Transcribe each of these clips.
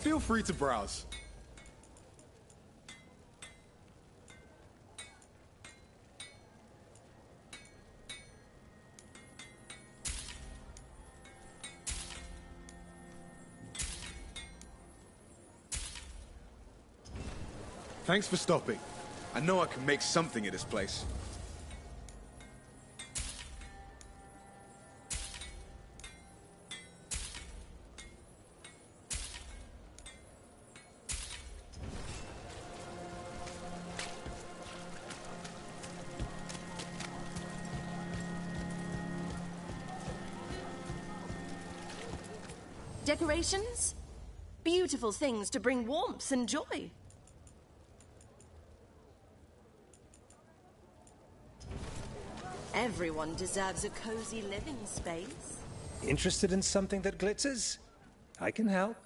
Feel free to browse. Thanks for stopping. I know I can make something of this place. Decorations? Beautiful things to bring warmth and joy. Everyone deserves a cozy living space. Interested in something that glitters? I can help.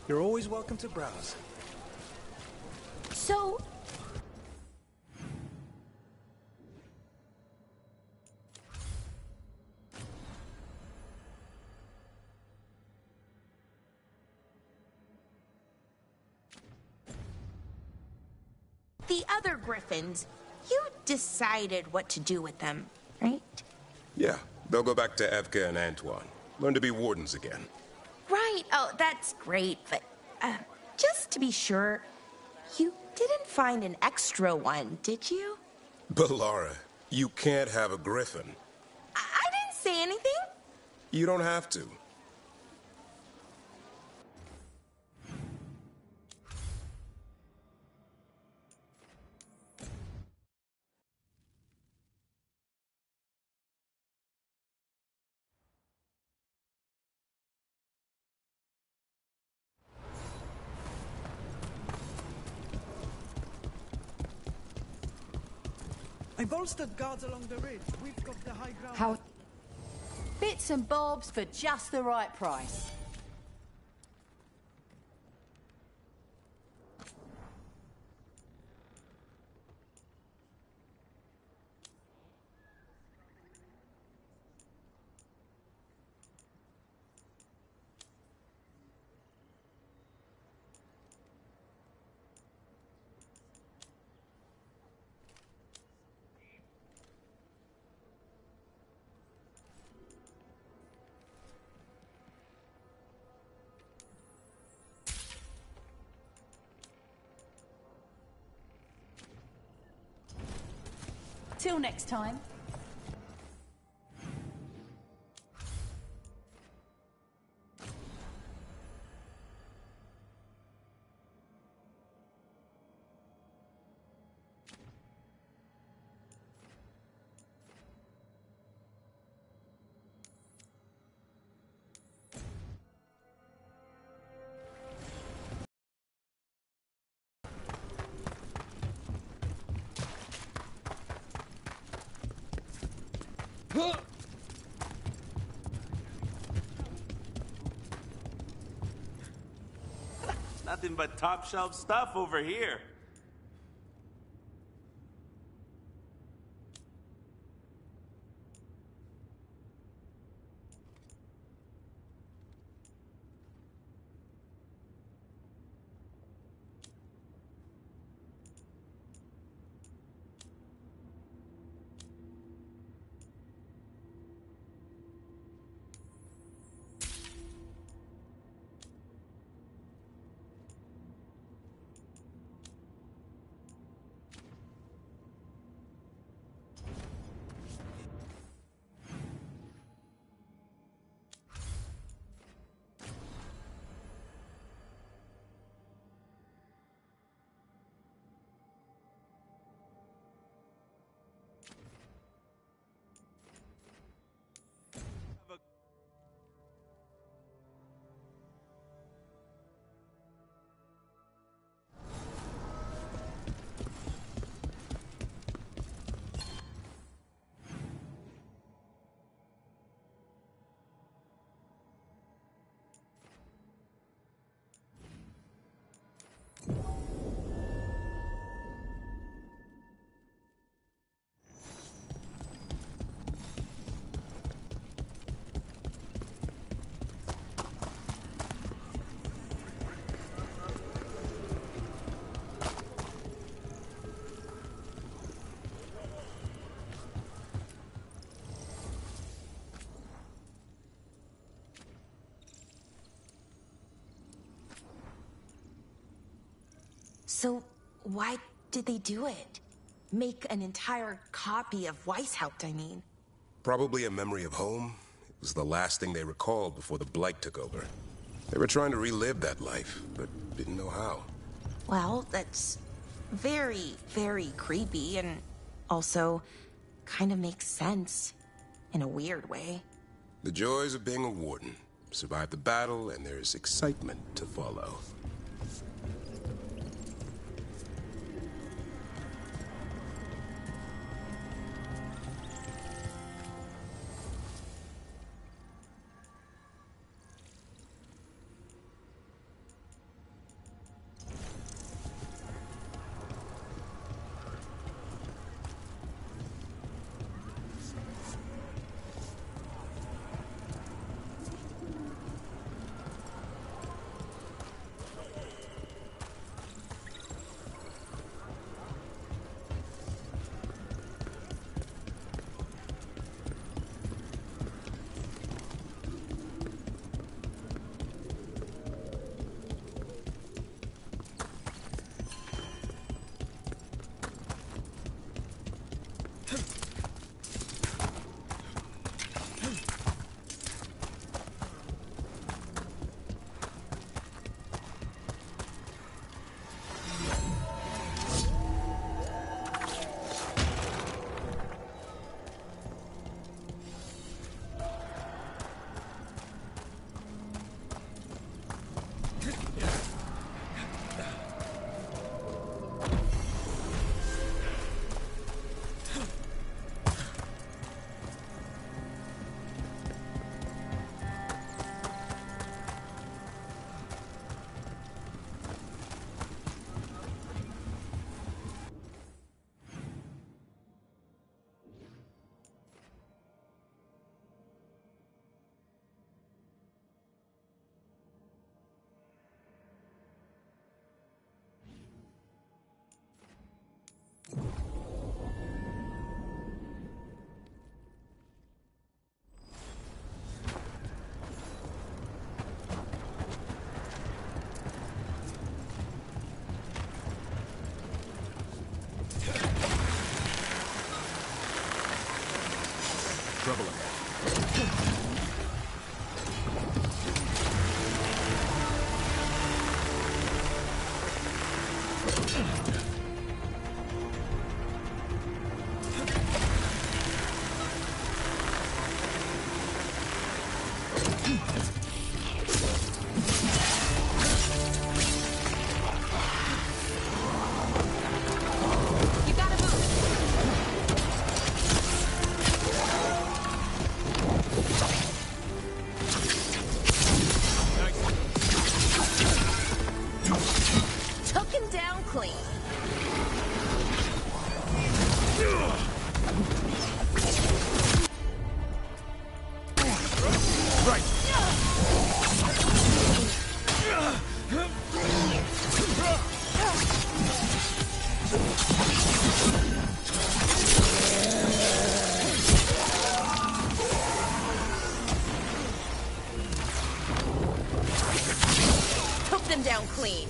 You're always welcome to browse. So... The other griffins, you decided what to do with them, right? Yeah, they'll go back to Evka and Antoine. Learn to be wardens again. Right. Oh, that's great, but just to be sure, you didn't find an extra one, did you? But Lara, you can't have a griffin. I didn't say anything. You don't have to. I bolstered guards along the ridge. We've got the high ground. How... Bits and bobs for just the right price. Till next time. Nothing but top shelf stuff over here. So, why did they do it? Make an entire copy of Weishaupt, I mean. Probably a memory of home. It was the last thing they recalled before the Blight took over. They were trying to relive that life, but didn't know how. Well, that's very, very creepy, and also kind of makes sense in a weird way. The joys of being a warden. Survive the battle, and there's excitement to follow. Trouble ahead. You gotta move. Took him down clean. Took them down clean.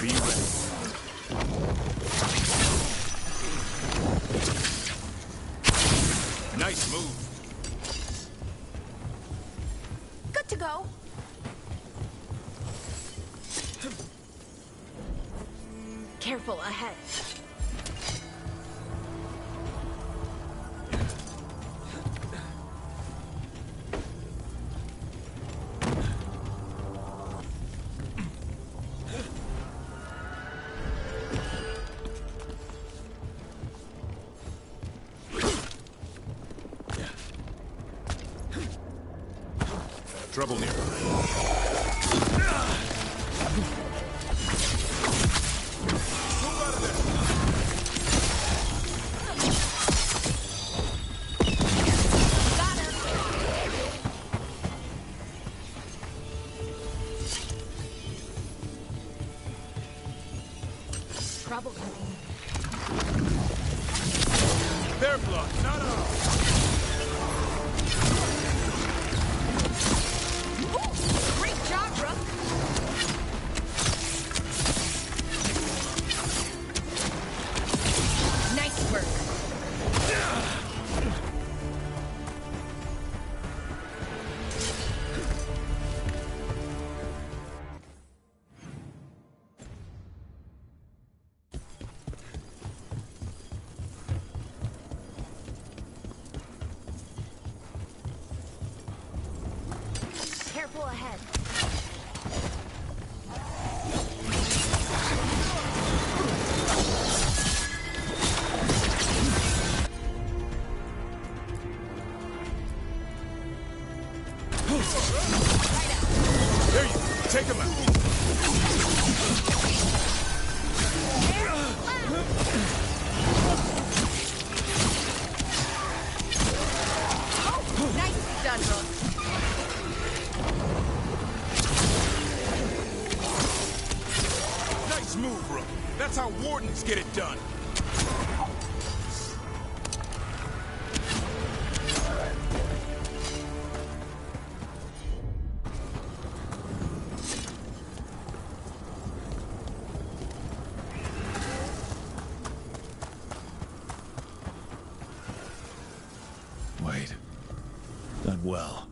Be ready. Nice move. Good to go. Careful ahead. Trouble nearby. Got him. Trouble coming. ahead. There you go. Take him out. Nice done, Rook. Nice move, Rook. That's how wardens get it done. Wait. That well.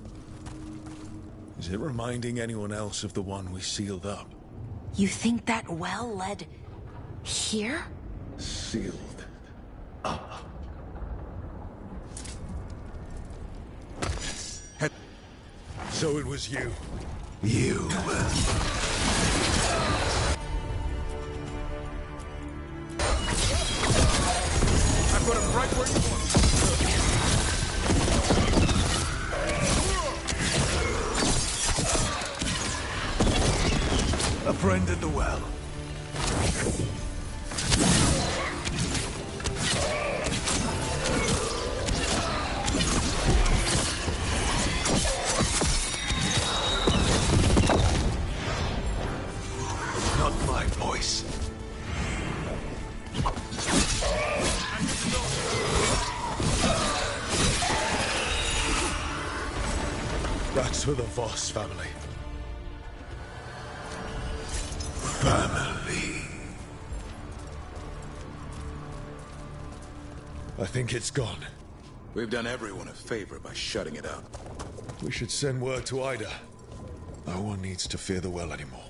Is it reminding anyone else of the one we sealed up? You think that well led here? Sealed up. So it was you. You. I put him right where you want him. A friend at the well. Not my voice. That's for the Voss family. Family. I think it's gone. We've done everyone a favor by shutting it up. We should send word to Ida. No one needs to fear the well anymore.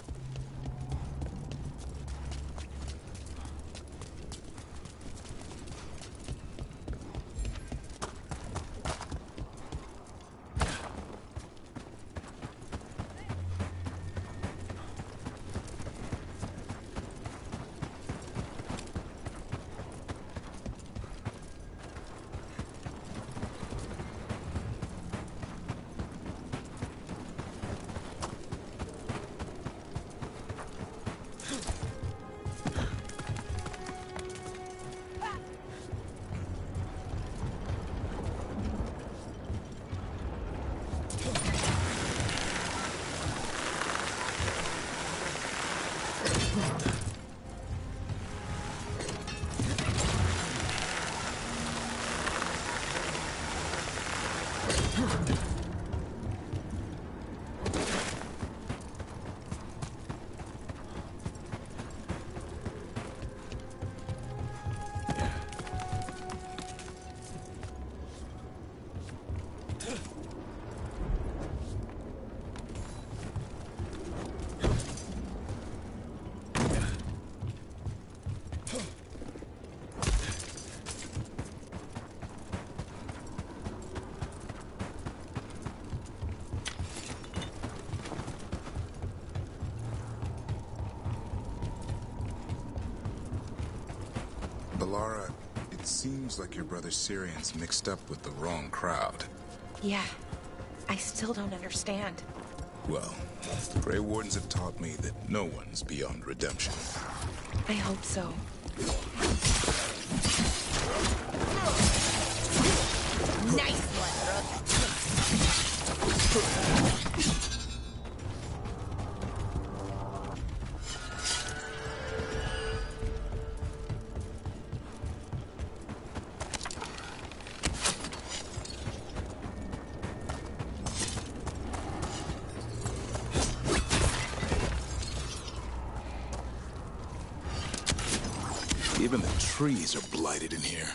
Balara, it seems like your brother Syrian's mixed up with the wrong crowd. Yeah. I still don't understand. Well, the Grey Wardens have taught me that no one's beyond redemption. I hope so. Nice one, Rook. Even the trees are blighted in here.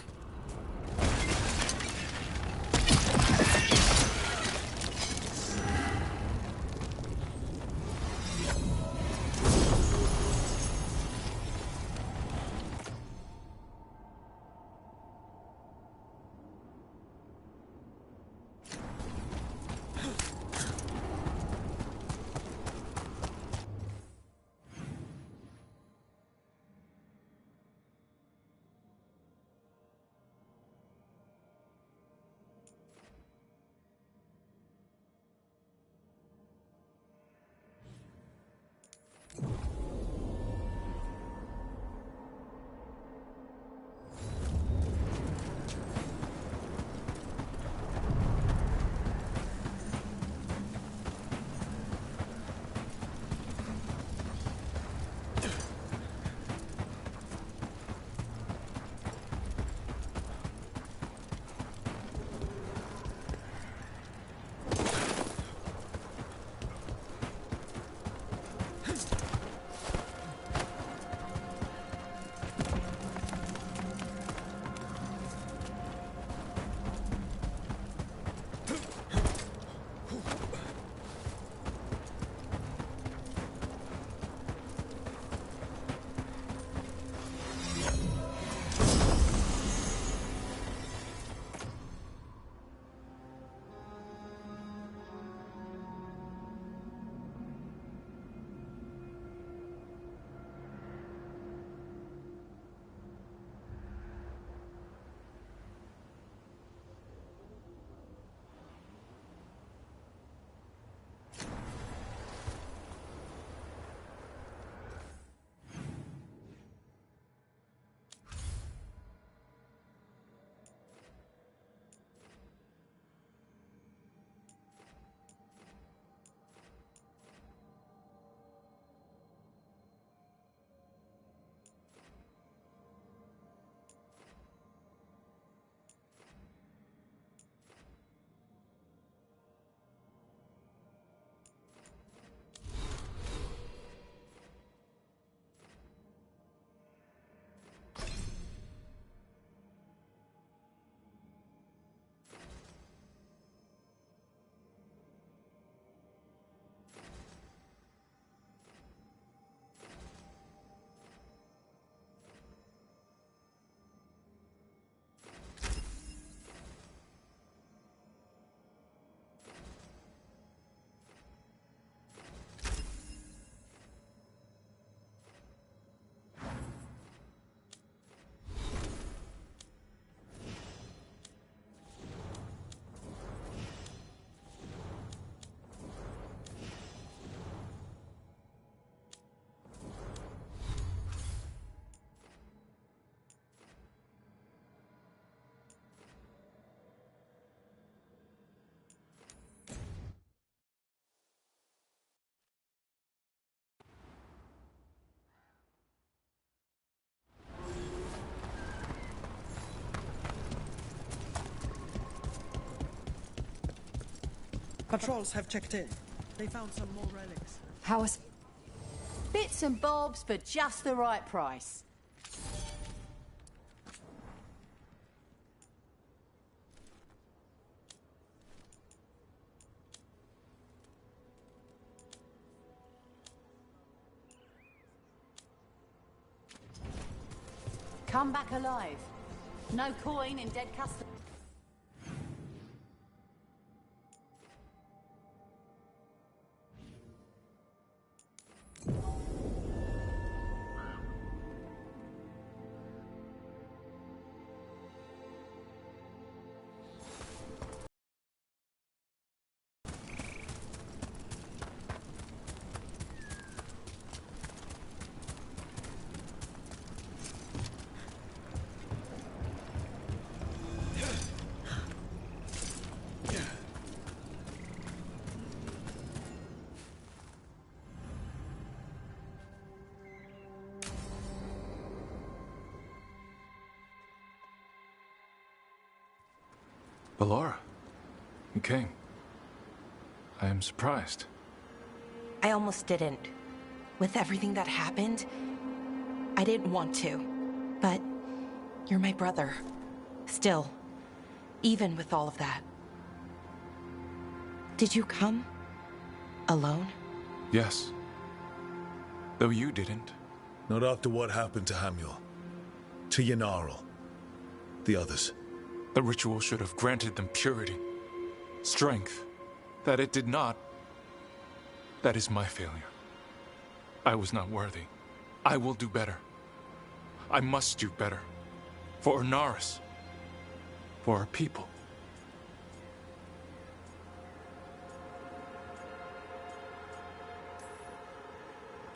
Patrols have checked in. They found some more relics. How is... Bits and bobs for just the right price. Come back alive. No coin in dead custody. Ballora, you came. I am surprised. I almost didn't. With everything that happened, I didn't want to. But you're my brother. Still. Even with all of that. Did you come? Alone? Yes. Though you didn't. Not after what happened to Hamuel. To Yanarl. The others. The ritual should have granted them purity. Strength. That it did not. That is my failure. I was not worthy. I will do better. I must do better. For Ornaris. For our people.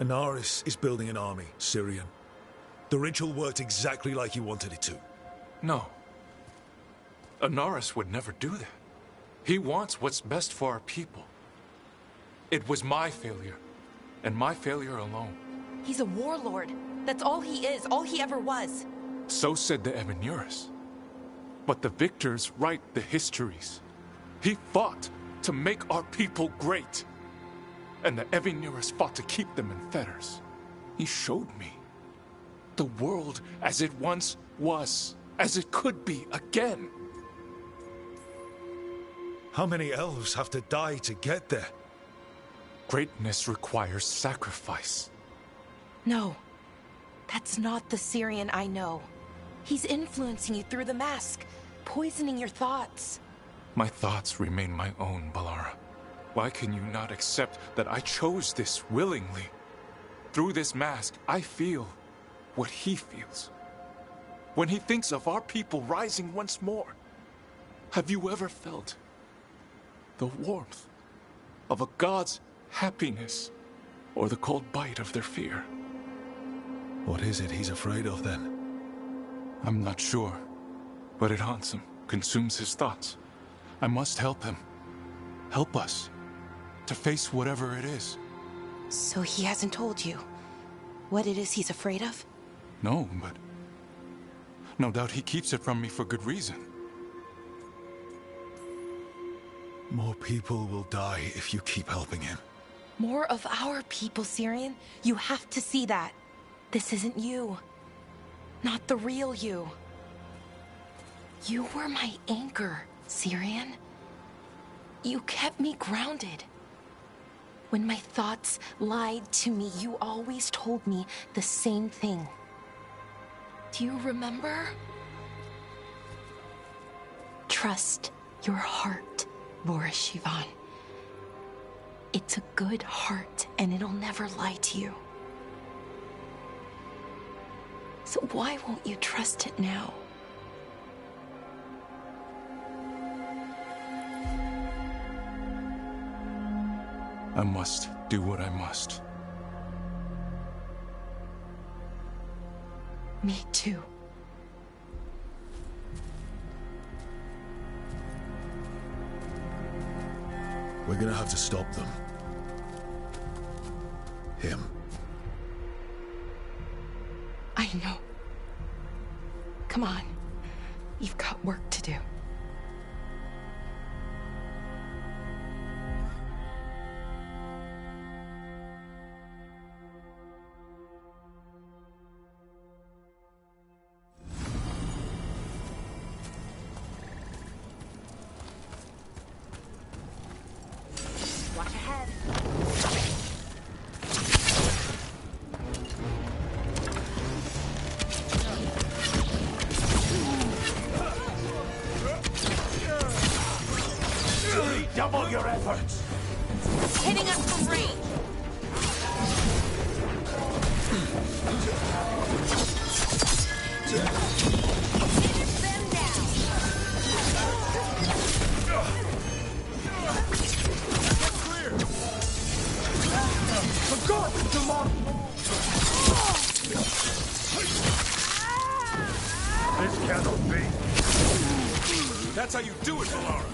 Ornaris is building an army, Syrian. The ritual worked exactly like you wanted it to. No. Ornaris would never do that. He wants what's best for our people. It was my failure, and my failure alone. He's a warlord. That's all he is, all he ever was. So said the Evenuris. But the victors write the histories. He fought to make our people great. And the Evenuris fought to keep them in fetters. He showed me the world as it once was, as it could be again. How many elves have to die to get there? Greatness requires sacrifice. No, that's not the Syrian I know. He's influencing you through the mask, poisoning your thoughts. My thoughts remain my own, Ballora. Why can you not accept that I chose this willingly? Through this mask, I feel what he feels. When he thinks of our people rising once more, have you ever felt the warmth of a god's happiness or the cold bite of their fear? What is it he's afraid of then? I'm not sure, but it haunts him, consumes his thoughts. I must help him. Help us to face whatever it is. So he hasn't told you what it is he's afraid of? No, but no doubt he keeps it from me for good reason. More people will die if you keep helping him. More of our people, Syrian. You have to see that. This isn't you. Not the real you. You were my anchor, Syrian. You kept me grounded. When my thoughts lied to me, you always told me the same thing. Do you remember? Trust your heart, Boris Shivan. It's a good heart, and it'll never lie to you. So why won't you trust it now? I must do what I must. Me too. We're gonna have to stop them. Him. I know. Come on. You've got work to do. efforts! Hitting us from range! Finish them down! Clear! Forgot the demon! This cannot be. That's how you do it, Valara.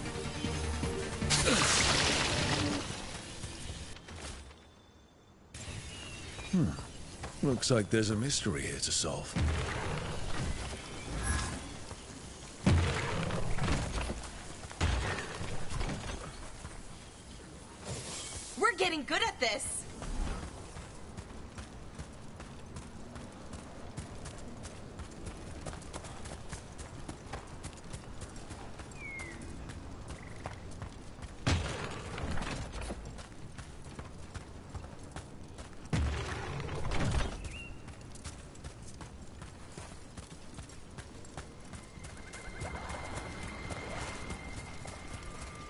Looks like there's a mystery here to solve. We're getting good at this!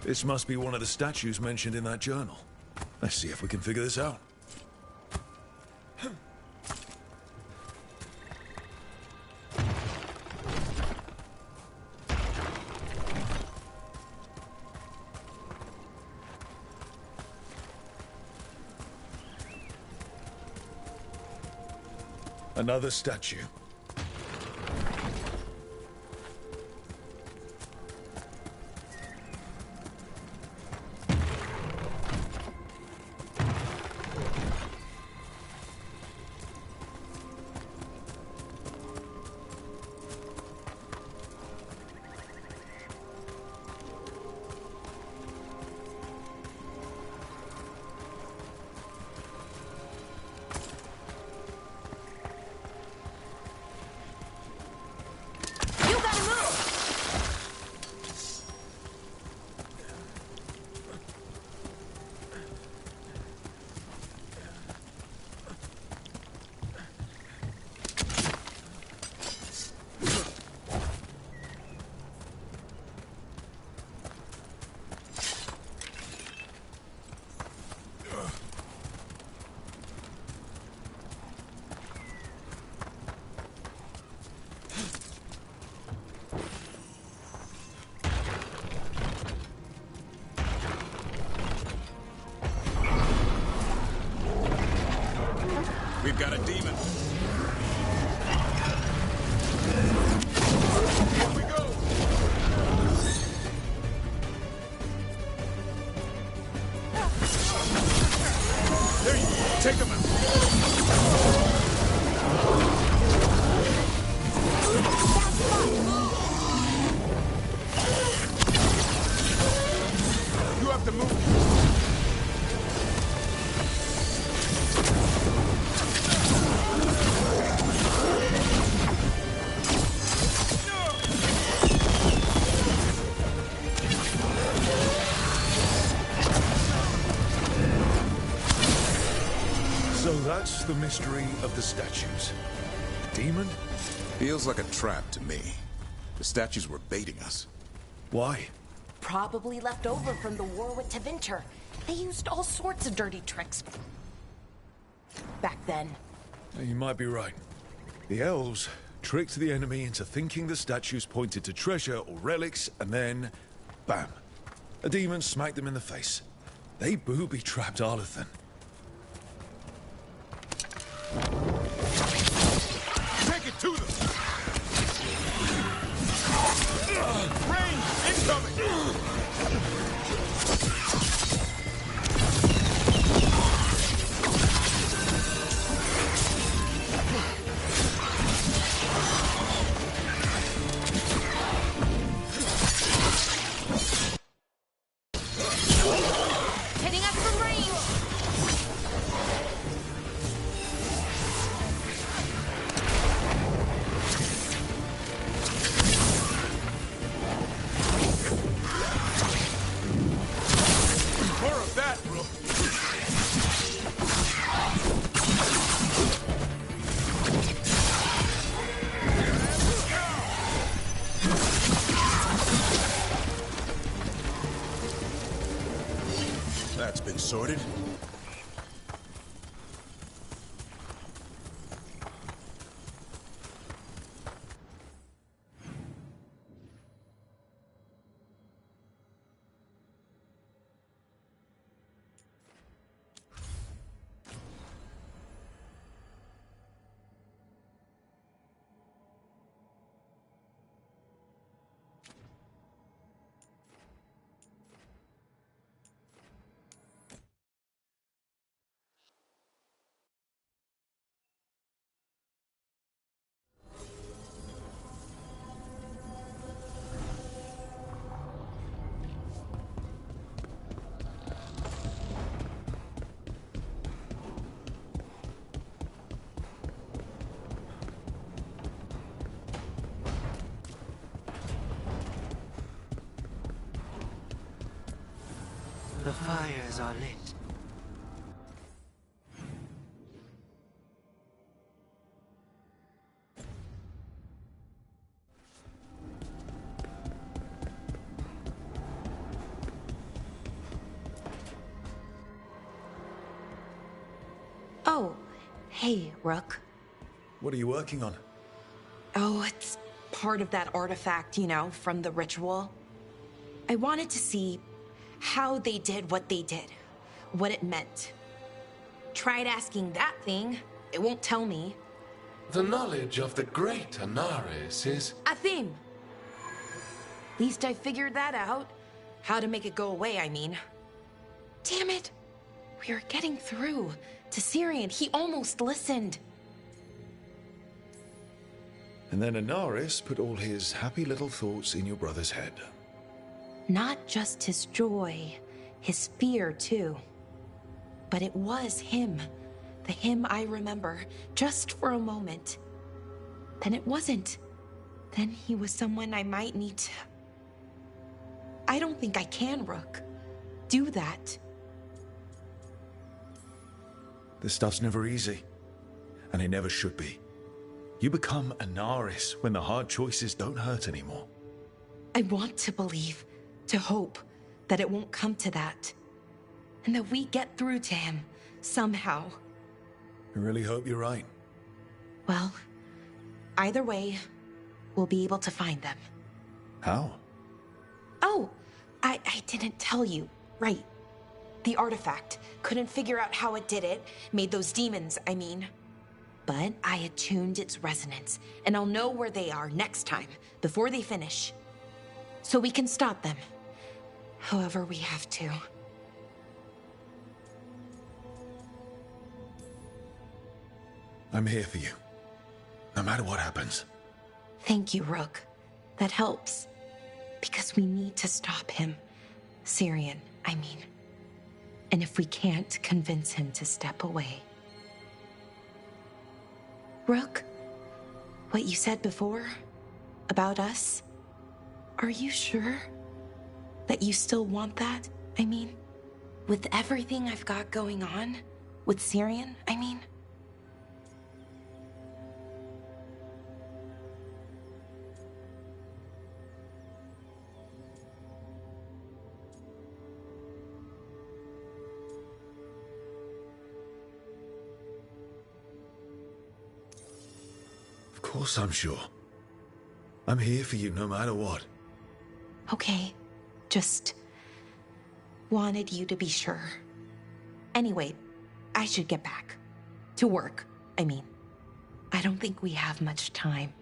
This must be one of the statues mentioned in that journal. Let's see if we can figure this out. Another statue. We've got a demon. Here we go. There you go. Take him out. You have to move. So that's the mystery of the statues. Demon? Feels like a trap to me. The statues were baiting us. Why? Probably left over from the war with Tevinter. They used all sorts of dirty tricks back then. You might be right. The elves tricked the enemy into thinking the statues pointed to treasure or relics, and then, bam, a demon smacked them in the face. They booby-trapped Arlathan. Take it to them! Rain incoming! Hitting us from range! that's been sorted. The fires are lit. Oh, hey, Rook. What are you working on? Oh, it's part of that artifact, you know, from the ritual. I wanted to see how they did what they did, what it meant. Tried asking that thing, it won't tell me. The knowledge of the great Anaris is... A theme. Least I figured that out. How to make it go away, I mean. Damn it. We are getting through to Syrian. He almost listened. And then Anaris put all his happy little thoughts in your brother's head. Not just his joy, his fear too. But it was him. The him I remember, just for a moment. Then it wasn't. Then he was someone I might need to... I don't think I can, Rook. Do that. This stuff's never easy. And it never should be. You become Anaris when the hard choices don't hurt anymore. I want to believe, to hope, that it won't come to that. And that we get through to him, somehow. I really hope you're right. Well, either way, we'll be able to find them. How? Oh, I didn't tell you. Right. The artifact. Couldn't figure out how it did it. Made those demons, I mean. But I attuned its resonance, and I'll know where they are next time, before they finish. So we can stop them. However we have to. I'm here for you. No matter what happens. Thank you, Rook. That helps. Because we need to stop him. Syrian, I mean. And if we can't convince him to step away... Rook, what you said before about us, are you sure that you still want that? I mean, with everything I've got going on, with Syrian, I mean. Of course I'm sure. I'm here for you no matter what. Okay, just wanted you to be sure. Anyway, I should get back. To work, I mean. I don't think we have much time.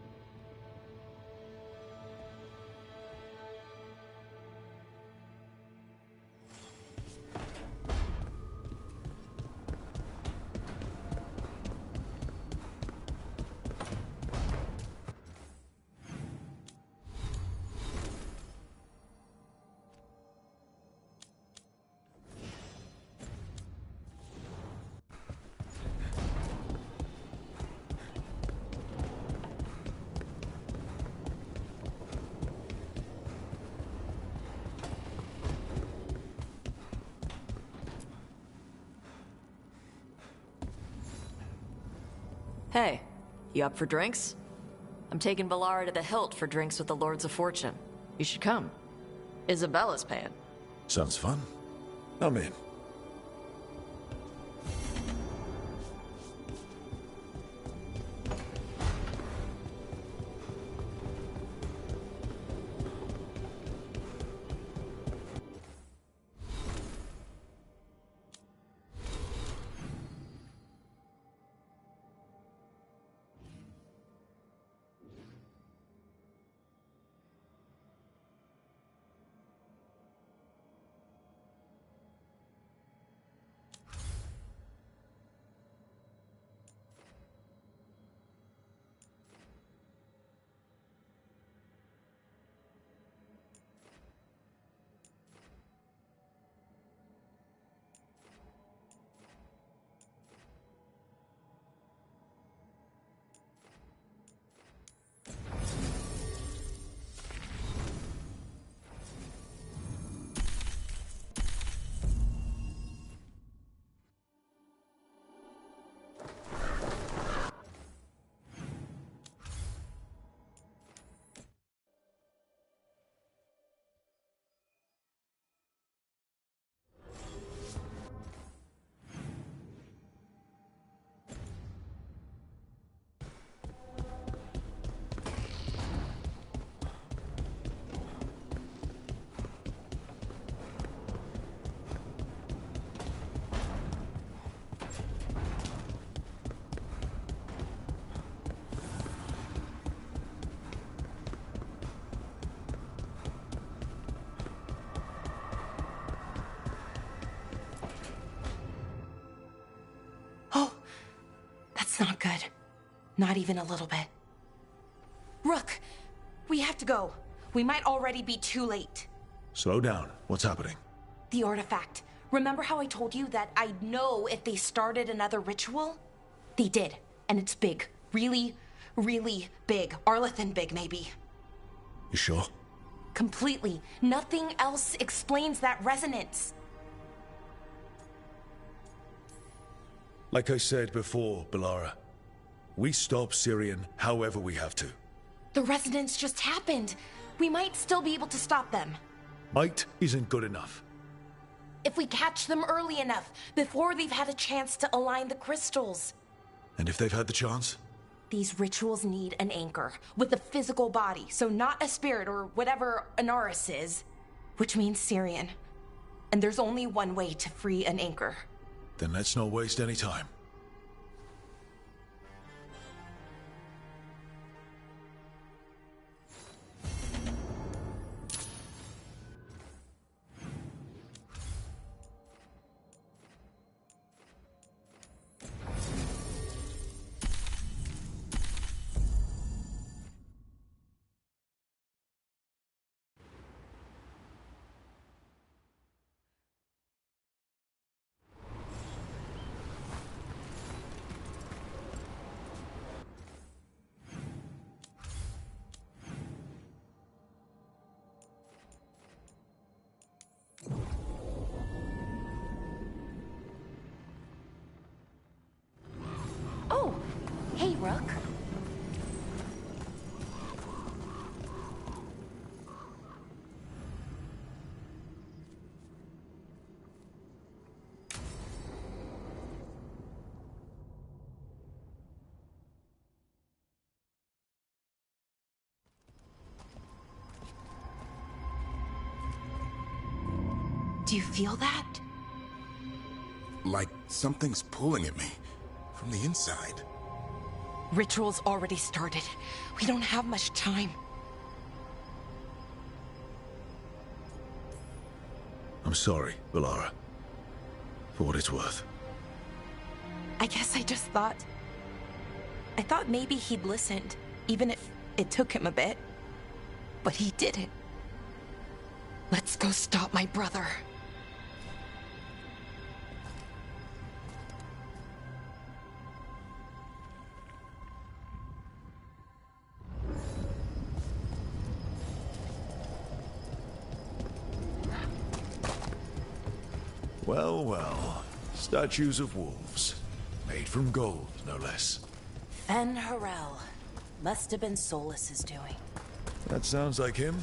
Hey, you up for drinks? I'm taking Valara to the Hilt for drinks with the Lords of Fortune. You should come. Isabella's paying. Sounds fun. I'm in. good. Not even a little bit. Rook, we have to go. We might already be too late. Slow down. What's happening? The artifact. Remember how I told you that I'd know if they started another ritual? They did, and it's big. Really, really big. Arlathan big, maybe. You sure? Completely. Nothing else explains that resonance. Like I said before, Balara, we stop Syrian however we have to. The resonance just happened. We might still be able to stop them. Might isn't good enough. If we catch them early enough, before they've had a chance to align the crystals. And if they've had the chance? These rituals need an anchor, with a physical body, so not a spirit or whatever Anaris is, which means Syrian. And there's only one way to free an anchor. Then let's not waste any time. Oh, hey, Rook. Do you feel that? Like something's pulling at me from the inside. Ritual's already started. We don't have much time. I'm sorry, Balara. For what it's worth. I guess I just thought... I thought maybe he'd listened, even if it took him a bit. But he didn't. Let's go stop my brother. Well, well. Statues of wolves. Made from gold, no less. Fen Harel. Must have been Solus's doing. That sounds like him.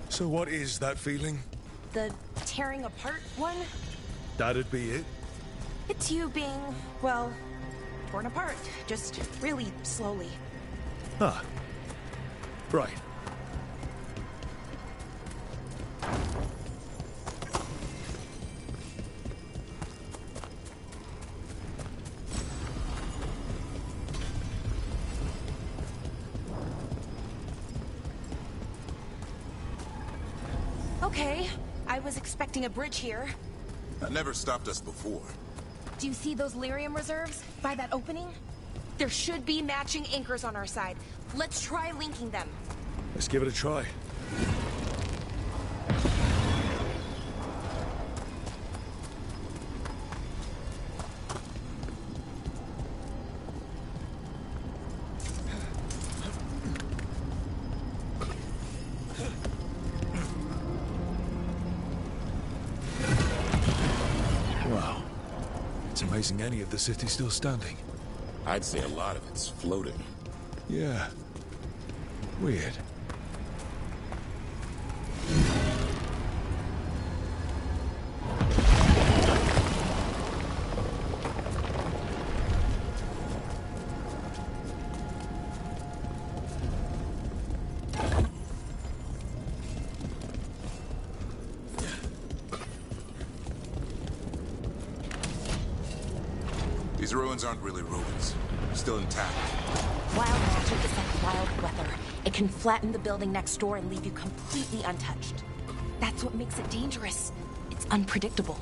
So what is that feeling? The tearing apart one? That'd be it? It's you being, well, torn apart. Just really slowly. Ah. Right. Okay, I was expecting a bridge here. That never stopped us before. Do you see those lyrium reserves by that opening? There should be matching anchors on our side. Let's try linking them. Let's give it a try. Amazing any of the city's still standing. I'd say a lot of it's floating. Yeah. Weird. These ruins aren't really ruins. Still intact. Wild magic is like wild weather. It can flatten the building next door and leave you completely untouched. That's what makes it dangerous. It's unpredictable.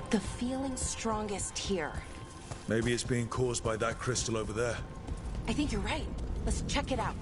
The feeling's strongest here. Maybe it's being caused by that crystal over there. I think you're right. Let's check it out.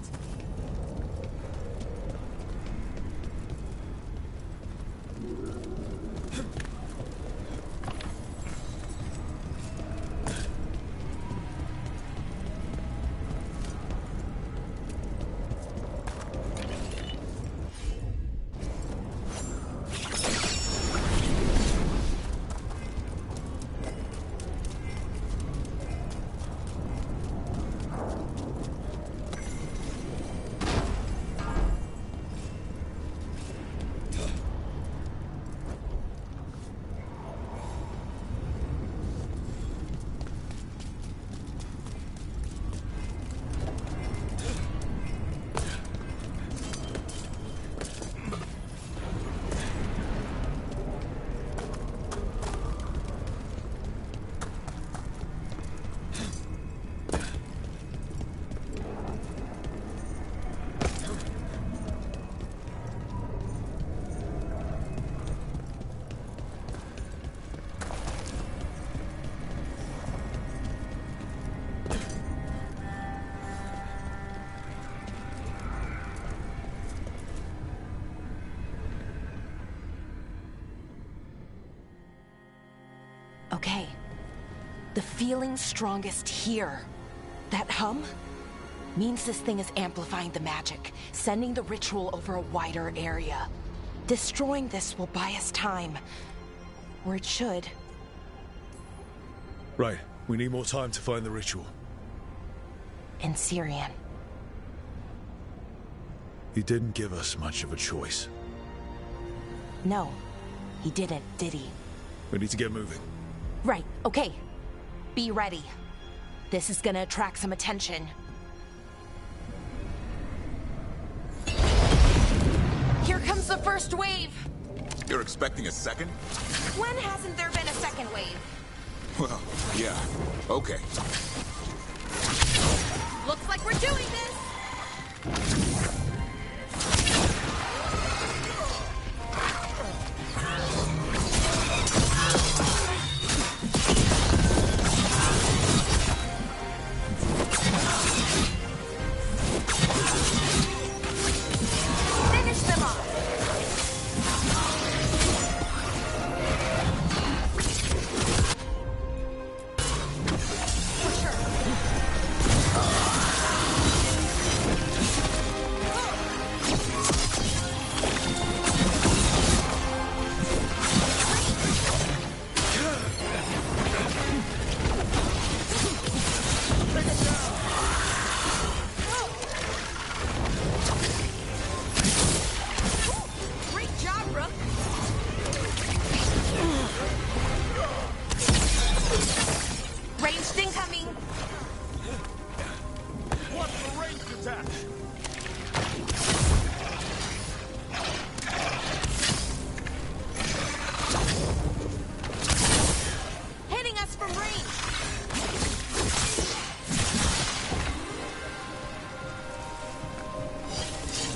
Okay. The feeling's strongest here. That hum means this thing is amplifying the magic, sending the ritual over a wider area. Destroying this will buy us time. Or it should. Right. We need more time to find the ritual. And Syrian. He didn't give us much of a choice. No, he didn't, did he? We need to get moving. Right, okay. Be ready. This is gonna attract some attention. Here comes the first wave! You're expecting a second? When hasn't there been a second wave? Well, yeah. Okay. Looks like we're doing this!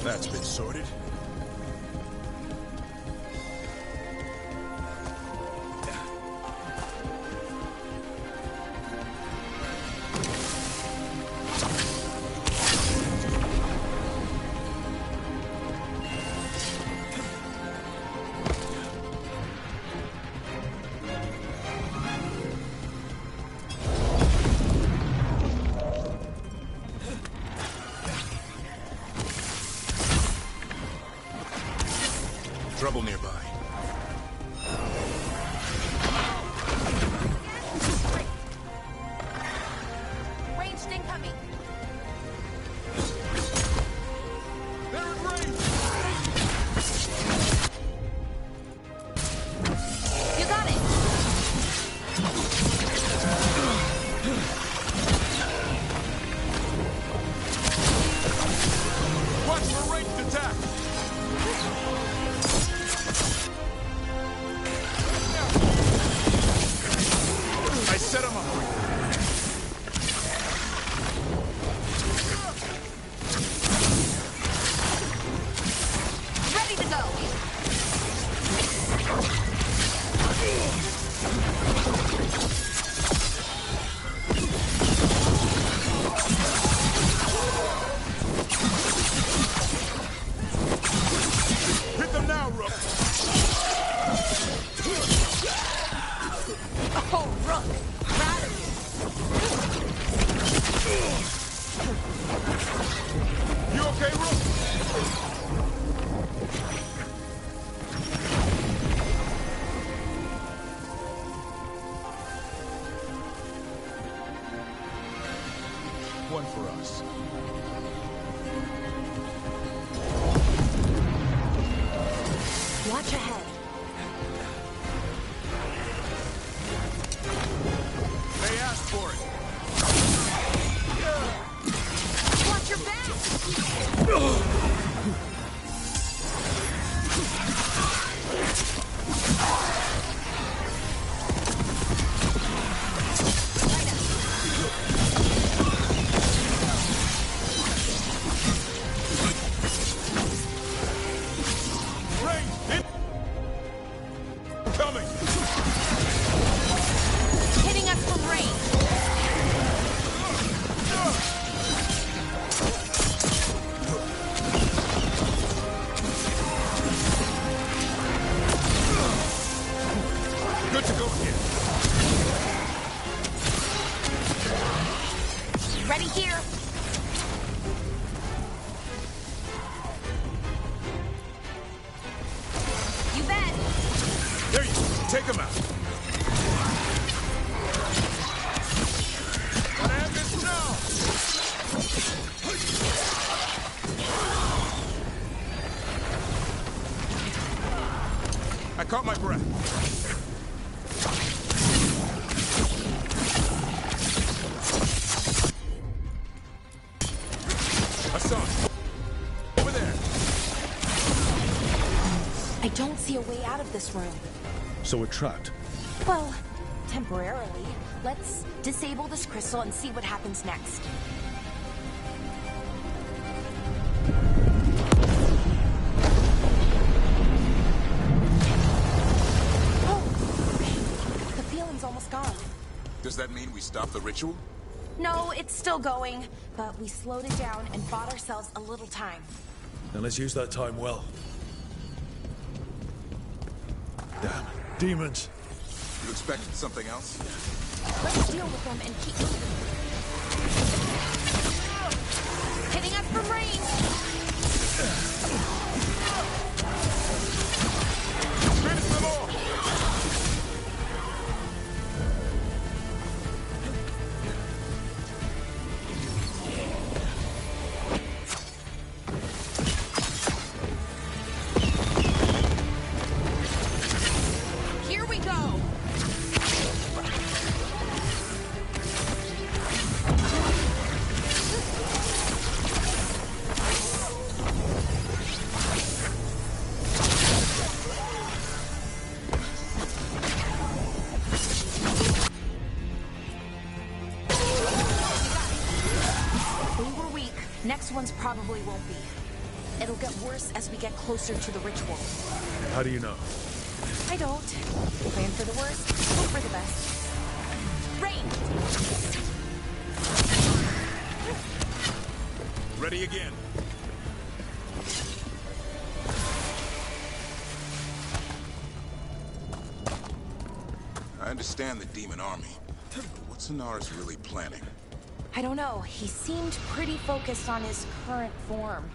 That's been sorted. one for us. Watch ahead. They asked for it. Watch your back! Coming! Hitting us from range. Good to go again. Ready here. You bet. There you go. Take him out. Gotta have this now. I caught my breath. Over there. I don't see a way out of this room. So we're trapped. Well, temporarily. Let's disable this crystal and see what happens next. Oh, the feeling's almost gone. Does that mean we stop the ritual? No, it's still going, but we slowed it down and bought ourselves a little time. Then let's use that time well. Damn. Demons. You expected something else? Let's deal with them and keep moving. Hitting us from range! Finish them all! Here we go! They were weak. Next ones probably won't be. It'll get worse as we get closer to the ritual. How do you know? I don't. Plan for the worst, hope for the best. Rain! Ready again. I understand the demon army. But what Sonara's really planning? I don't know. He seemed pretty focused on his current form.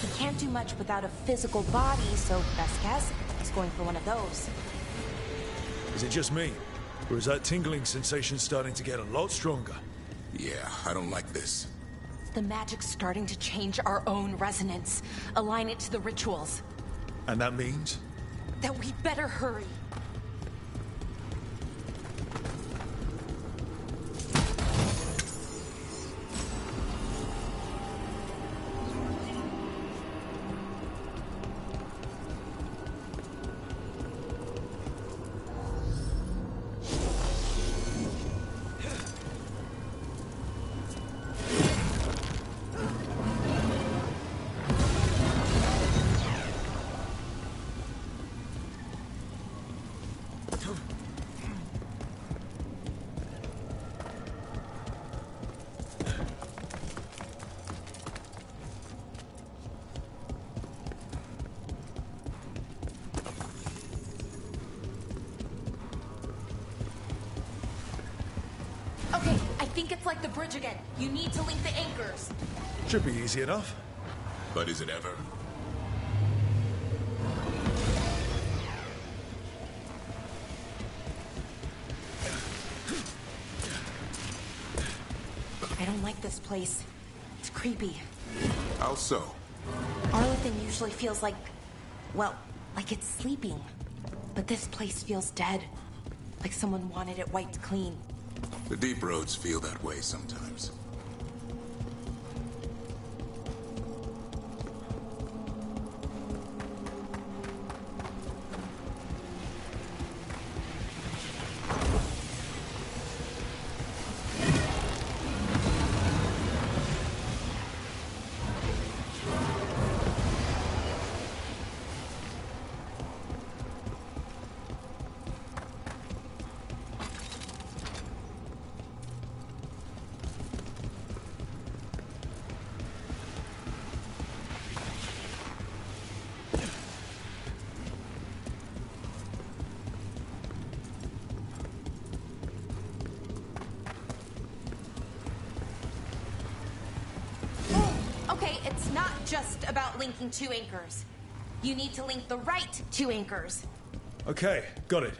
He can't do much without a physical body, so best guess, he's going for one of those. Is it just me? Or is that tingling sensation starting to get a lot stronger? Yeah, I don't like this. The magic's starting to change our own resonance. Align it to the rituals. And that means? That we better hurry. Okay, I think it's like the bridge again. You need to link the anchors. Should be easy enough. But is it ever? I don't like this place. It's creepy. How so? Arlington usually feels like, well, like it's sleeping. But this place feels dead. Like someone wanted it wiped clean. The deep roads feel that way sometimes. Okay, it's not just about linking two anchors. You need to link the right two anchors. Okay, got it.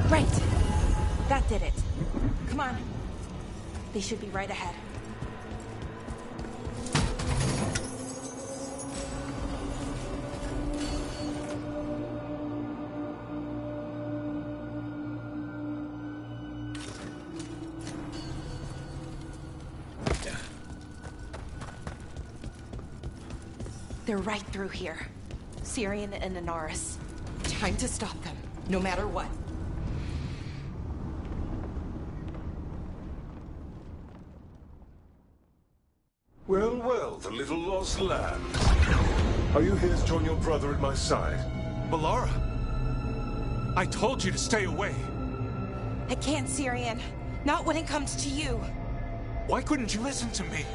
Right. That did it. Come on. They should be right ahead. They're right through here. Syrian and Inaris. Time to stop them, no matter what. Well, well, the little lost lamb. Are you here to join your brother at my side? Balara! I told you to stay away! I can't, Syrian. Not when it comes to you. Why couldn't you listen to me?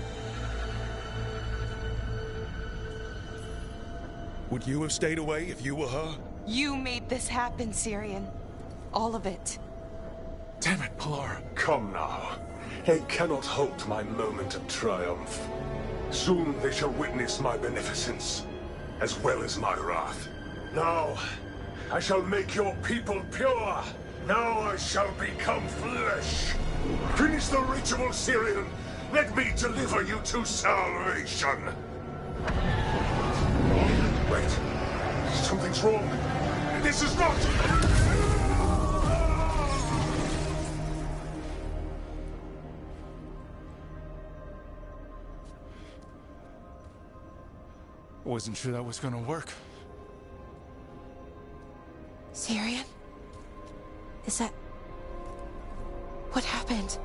Would you have stayed away if you were her? You made this happen, Syrian. All of it. Damn it, Balara. Come now. They cannot halt my moment of triumph. Soon they shall witness my beneficence, as well as my wrath. Now, I shall make your people pure. Now I shall become flesh. Finish the ritual, Syrian. Let me deliver you to salvation. Wait. Something's wrong. This is not... I wasn't sure that was gonna work. Syrian? Is that... What happened?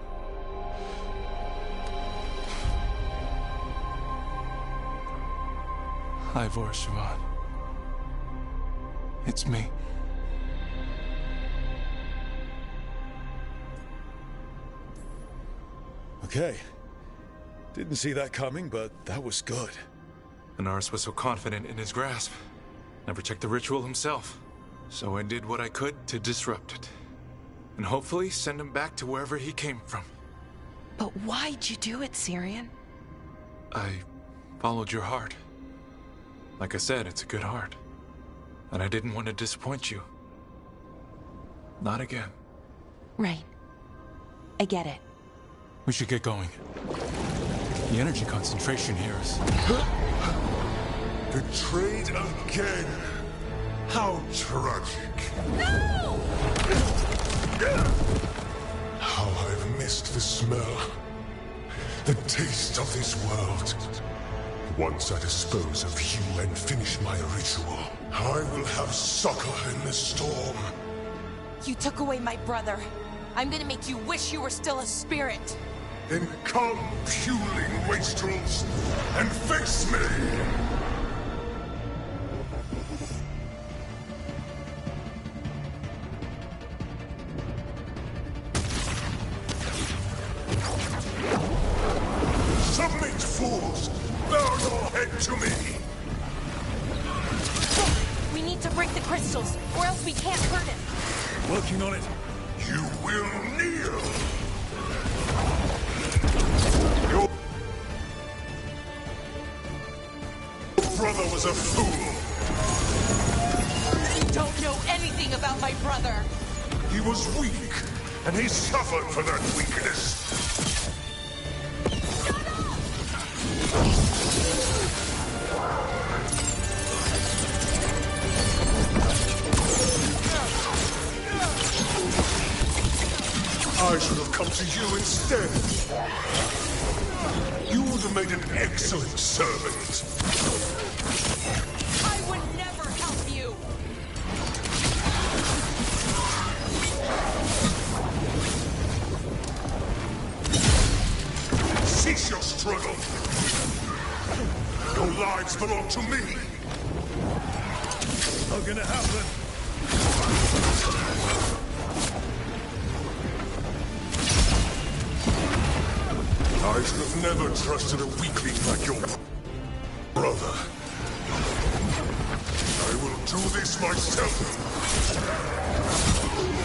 Ivor Siobhan. It's me. Okay. Didn't see that coming, but that was good. Anaris was so confident in his grasp. Never checked the ritual himself. So I did what I could to disrupt it. And hopefully send him back to wherever he came from. But why'd you do it, Syrian? I followed your heart. Like I said, it's a good heart. And I didn't want to disappoint you. Not again. Right. I get it. We should get going. The energy concentration here is... Betrayed again. How tragic. No! How I've missed the smell. The taste of this world. Once I dispose of you and finish my ritual, I will have succor in the storm. You took away my brother. I'm gonna make you wish you were still a spirit. Then come, puling wastrels, and face me! Submit, fools! Bow your head to me! We need to break the crystals, or else we can't hurt him. Working on it. You will kneel! Your brother was a fool! You don't know anything about my brother! He was weak, and he suffered for that weakness! I should have come to you instead. You would have made an excellent servant. I would never help you! Cease your struggle. Your lives belong to me. Not gonna happen. I should have never trusted a weakling like your brother. I will do this myself.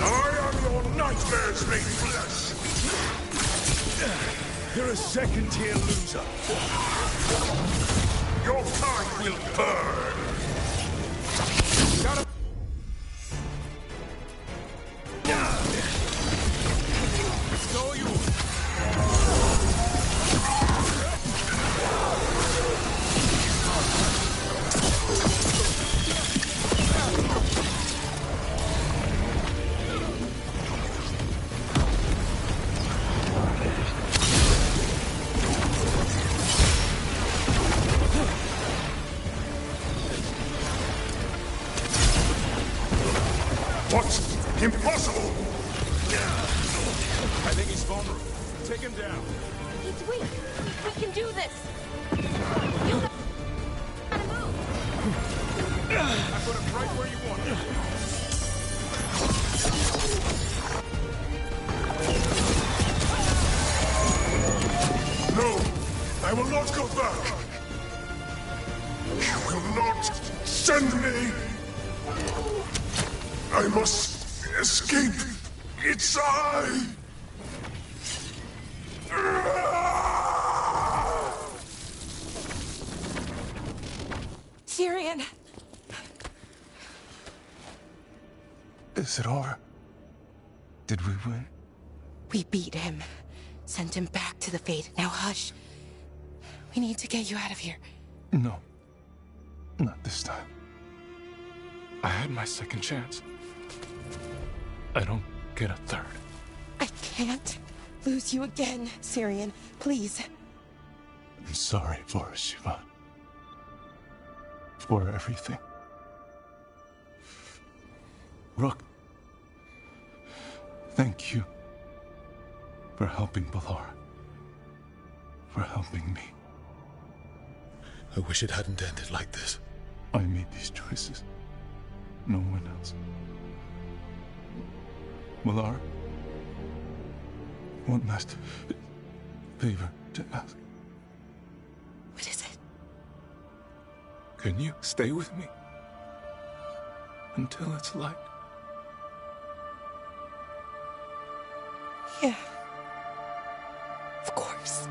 I am your nightmares made flesh. You're a second-tier loser. Your kind will burn. So you. What? Impossible! I think he's vulnerable. Take him down. He's weak. We can do this. You gotta move. I put him right where you want him. No! I will not go back! You will not send me! I must escape! It's I! Syrian! Is it over? Did we win? We beat him. Sent him back to the Fate. Now hush. We need to get you out of here. No. Not this time. I had my second chance. I don't get a third. I can't lose you again, Syrian. Please. I'm sorry for Siobhan. For everything. Rook, thank you for helping Balara. For helping me. I wish it hadn't ended like this. I made these choices. No one else. Balara, one last favor to ask. What is it? Can you stay with me until it's light? Yeah. Of course.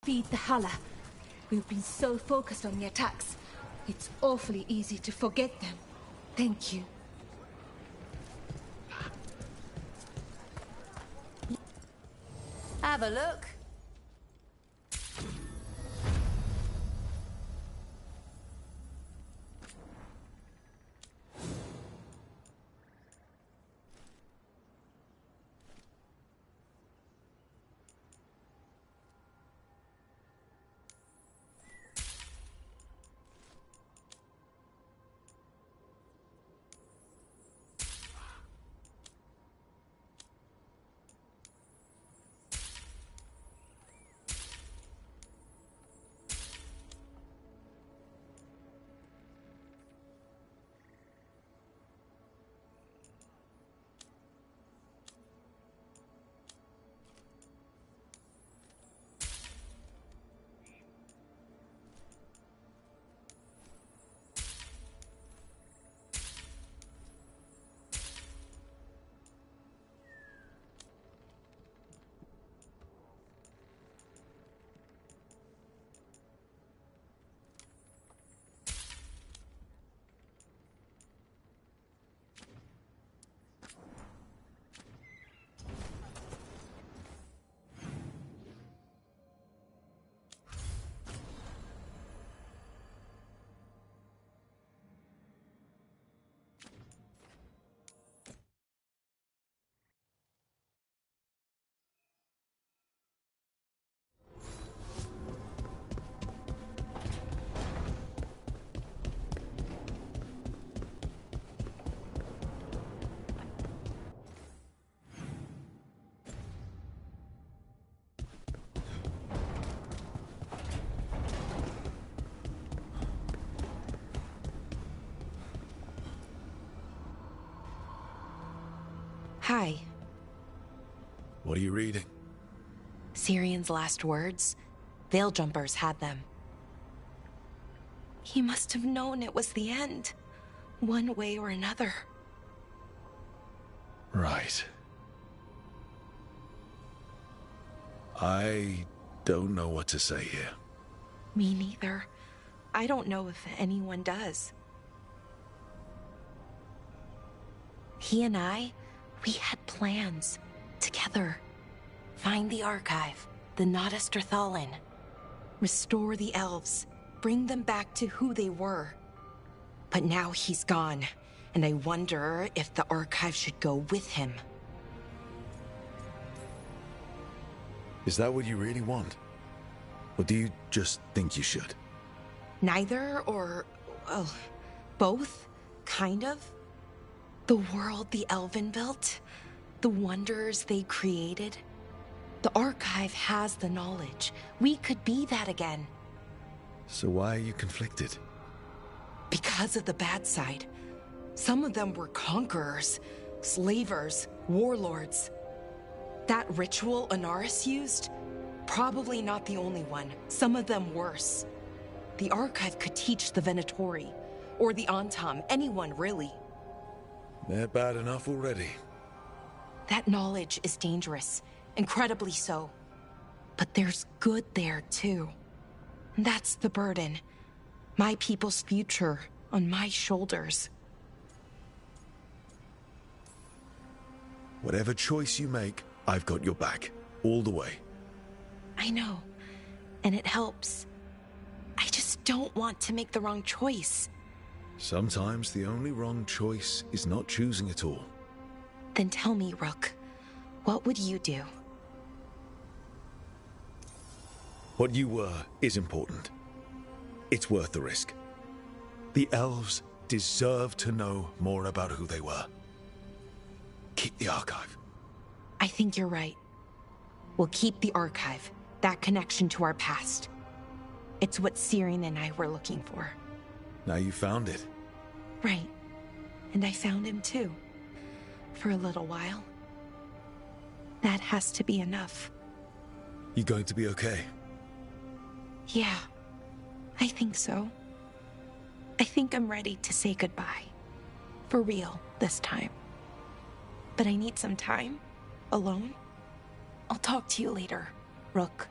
Feed the Hala. We've been so focused on the attacks. It's awfully easy to forget them. Thank you. Have a look. Hi. What are you reading? Syrian's last words? Veil Jumpers had them. He must have known it was the end, one way or another. Right. I don't know what to say here. Me neither. I don't know if anyone does. He and I, we had plans. Together. Find the archive, the Nodasterthalin. Restore the elves. Bring them back to who they were. But now he's gone. And I wonder if the archive should go with him. Is that what you really want? Or do you just think you should? Neither, or, well, both, kind of. The world the Elven built, the wonders they created. The archive has the knowledge. We could be that again. So why are you conflicted? Because of the bad side. Some of them were conquerors, slavers, warlords. That ritual Anaris used? Probably not the only one. Some of them worse. The archive could teach the Venatori, or the Antam, anyone really. They're bad enough already. That knowledge is dangerous, incredibly so. But there's good there too. And that's the burden. My people's future on my shoulders. Whatever choice you make, I've got your back. All the way. I know. And it helps. I just don't want to make the wrong choice. Sometimes the only wrong choice is not choosing at all. Then tell me, Rook, what would you do? What you were is important. It's worth the risk. The elves deserve to know more about who they were. Keep the archive. I think you're right. We'll keep the archive, that connection to our past. It's what Syrian and I were looking for. Now you found it. Right. And I found him too. For a little while. That has to be enough. You going to be okay? Yeah. I think so. I think I'm ready to say goodbye. For real, this time. But I need some time. Alone. I'll talk to you later, Rook.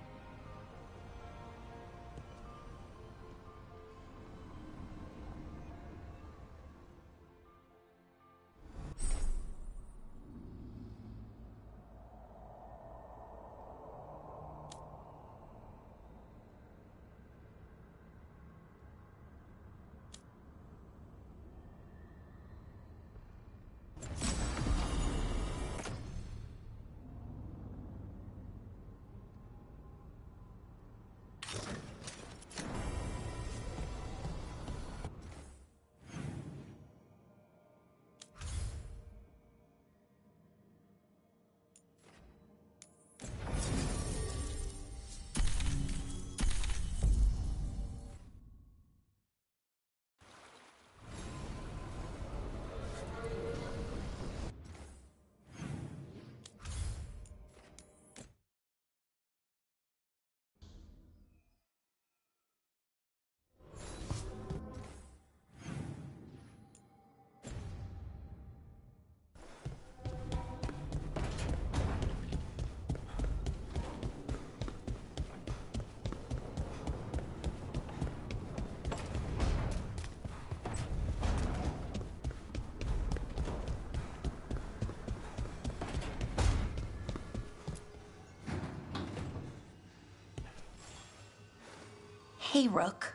Hey, Rook.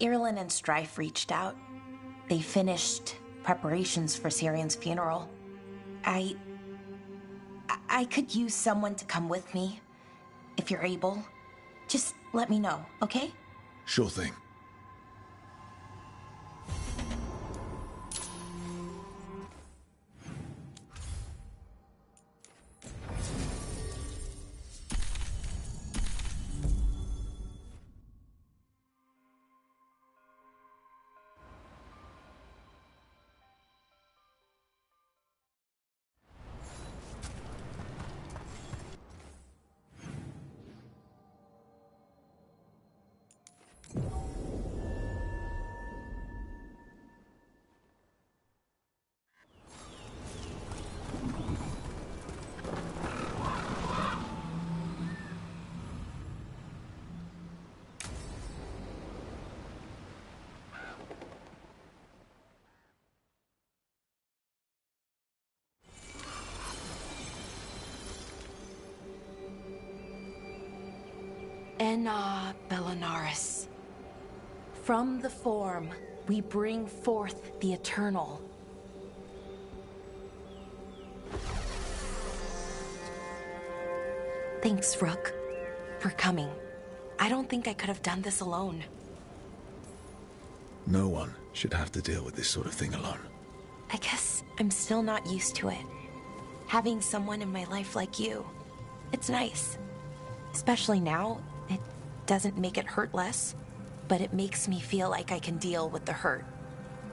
Irlin and Strife reached out. They finished preparations for Syrian's funeral. I could use someone to come with me. If you're able. Just let me know, okay? Sure thing. Enna Bellanaris. From the form, we bring forth the eternal. Thanks, Rook, for coming. I don't think I could have done this alone. No one should have to deal with this sort of thing alone. I guess I'm still not used to it. Having someone in my life like you, it's nice. Especially now, it doesn't make it hurt less, but it makes me feel like I can deal with the hurt.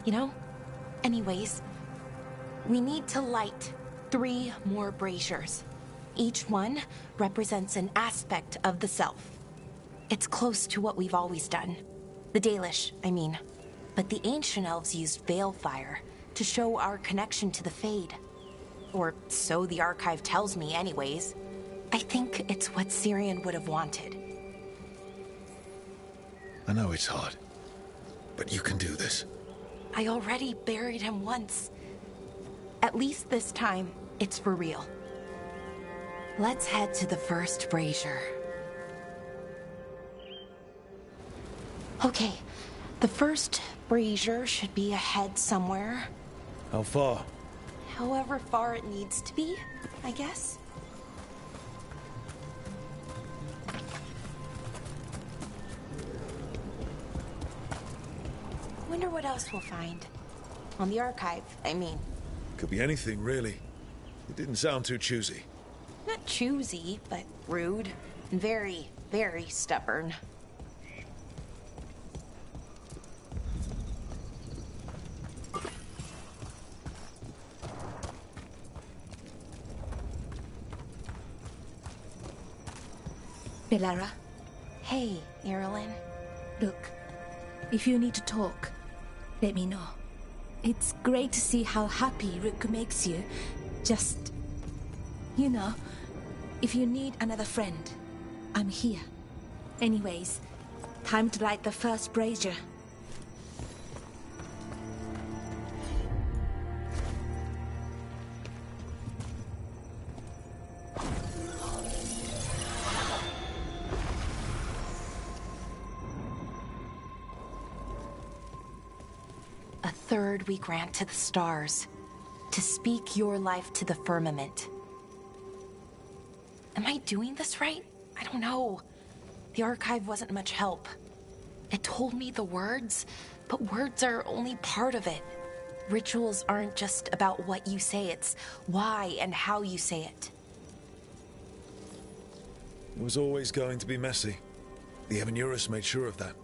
You know? Anyways, we need to light 3 more braziers. Each one represents an aspect of the self. It's close to what we've always done. The Dalish, I mean. But the ancient elves used veil fire to show our connection to the Fade. Or so the archive tells me anyways. I think it's what Syrian would have wanted. I know it's hard, but you can do this. I already buried him once. At least this time, it's for real. Let's head to the first brazier. Okay, the first brazier should be ahead somewhere. How far? However far it needs to be, I guess. Wonder what else we'll find. On the archive, I mean. Could be anything, really. It didn't sound too choosy. Not choosy, but rude. And very, very stubborn. Bellara. Hey, Irulan. Look, if you need to talk, let me know. It's great to see how happy Rook makes you. Just, you know, if you need another friend, I'm here. Anyways, time to light the first brazier. A third we grant to the stars, to speak your life to the firmament. Am I doing this right? I don't know. The archive wasn't much help. It told me the words, but words are only part of it. Rituals aren't just about what you say, it's why and how you say it. It was always going to be messy. The Evanurus made sure of that.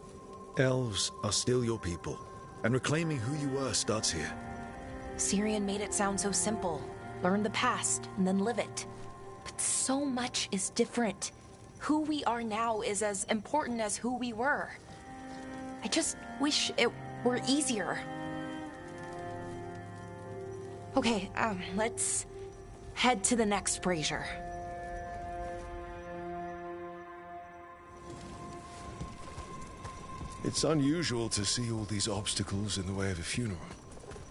Elves are still your people, and reclaiming who you were starts here. Syrian made it sound so simple. Learn the past, and then live it. But so much is different. Who we are now is as important as who we were. I just wish it were easier. Okay, let's head to the next brazier. It's unusual to see all these obstacles in the way of a funeral.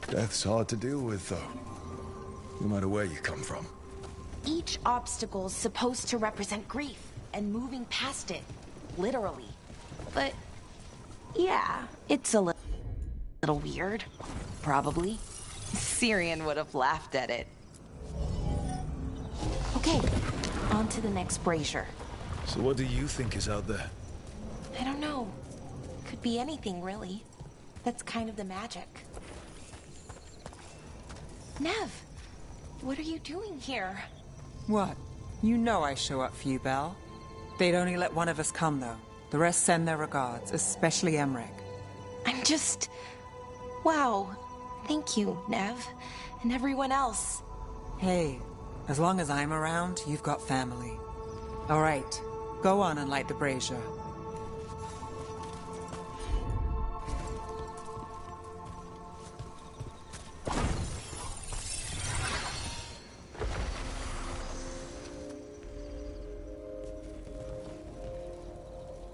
Death's hard to deal with, though, no matter where you come from. Each obstacle's supposed to represent grief and moving past it, literally. But, yeah, it's a little weird, probably. Syrian would have laughed at it. Okay, on to the next brazier. So what do you think is out there? I don't know. Could be anything, really. That's kind of the magic. Nev, what are you doing here? What? You know I show up for you, Belle. They'd only let one of us come, though. The rest send their regards, especially Emmerich. I'm just... Wow. Thank you, Nev. And everyone else. Hey, as long as I'm around, you've got family. All right, go on and light the brazier.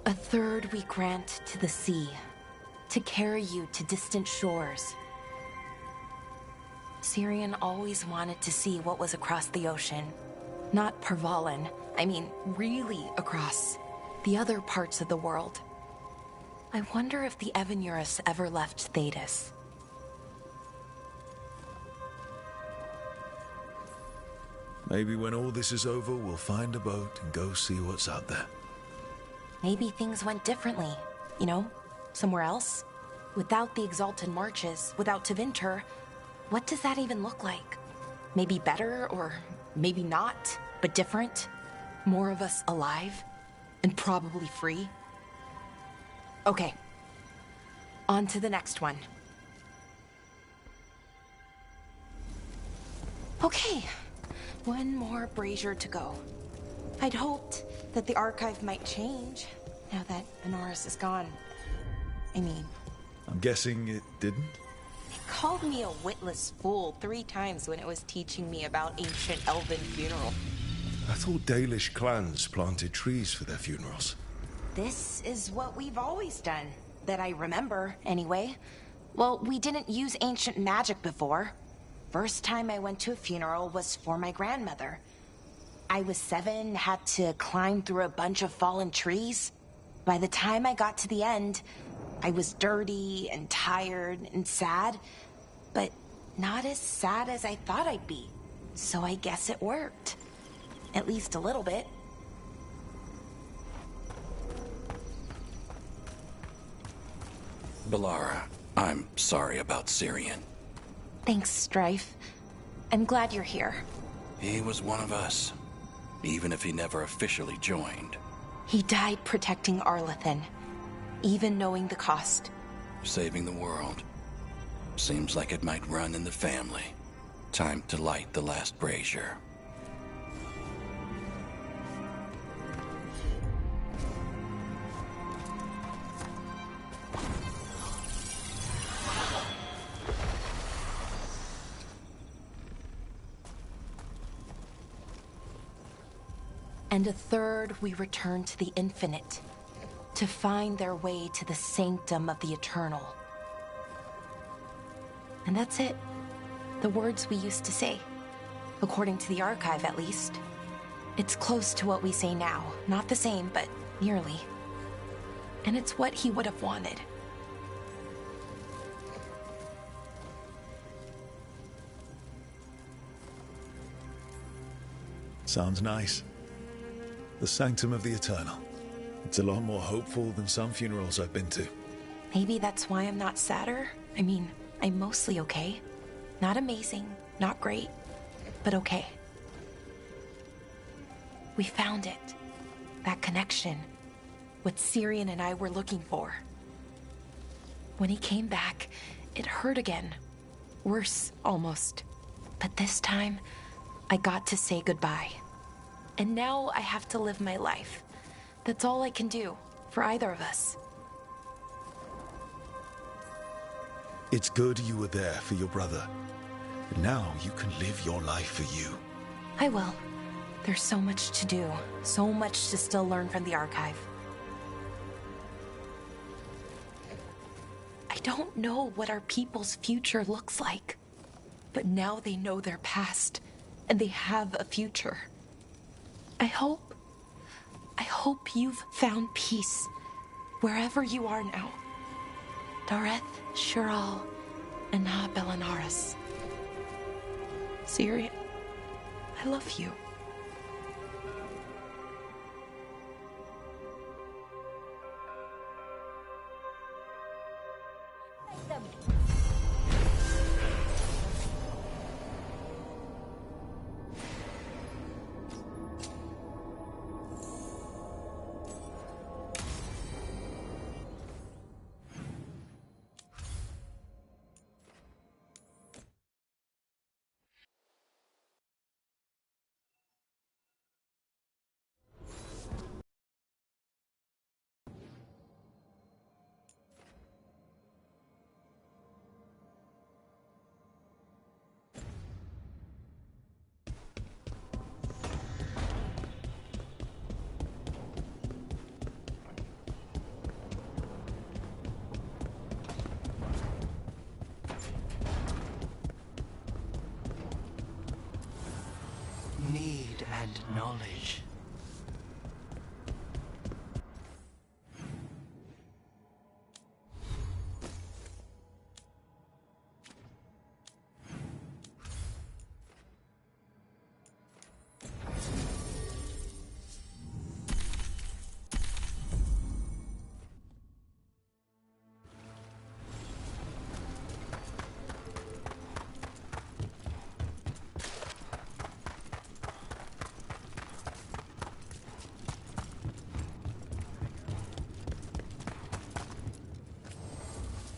A third we grant to the sea, to carry you to distant shores. Syrian always wanted to see what was across the ocean. Not Pervalin, I mean really across. The other parts of the world. I wonder if the Evanurus ever left Thedas. Maybe when all this is over, we'll find a boat and go see what's out there. Maybe things went differently, you know, somewhere else. Without the Exalted Marches, without Tevinter, what does that even look like? Maybe better, or maybe not, but different? More of us alive, and probably free? Okay, on to the next one. Okay, one more brazier to go. I'd hoped that the archive might change now that Anaris is gone. I mean... I'm guessing it didn't? It called me a witless fool 3 times when it was teaching me about ancient elven funeral. I thought Dalish clans planted trees for their funerals. This is what we've always done. That I remember, anyway. Well, we didn't use ancient magic before. First time I went to a funeral was for my grandmother. I was 7, had to climb through a bunch of fallen trees. By the time I got to the end, I was dirty and tired and sad, but not as sad as I thought I'd be. So I guess it worked. At least a little bit. Balara, I'm sorry about Syrian. Thanks, Strife. I'm glad you're here. He was one of us, even if he never officially joined. He died protecting Arlathan, even knowing the cost. Saving the world. Seems like it might run in the family. Time to light the last brazier. And a third we return to the infinite, to find their way to the sanctum of the eternal. And that's it. The words we used to say. According to the archive, at least. It's close to what we say now. Not the same, but nearly. And it's what he would have wanted. Sounds nice. The Sanctum of the Eternal. It's a lot more hopeful than some funerals I've been to. Maybe that's why I'm not sadder. I mean, I'm mostly okay. Not amazing, not great, but okay. We found it. That connection. What Syrian and I were looking for. When he came back, it hurt again. Worse, almost. But this time, I got to say goodbye. And now I have to live my life. That's all I can do, for either of us. It's good you were there for your brother. But now you can live your life for you. I will. There's so much to do, so much to still learn from the archive. I don't know what our people's future looks like, but now they know their past, and they have a future. I hope you've found peace, wherever you are now. Dareth, Shiral, and Ha Belanaris. Syrian, I love you. Need and knowledge.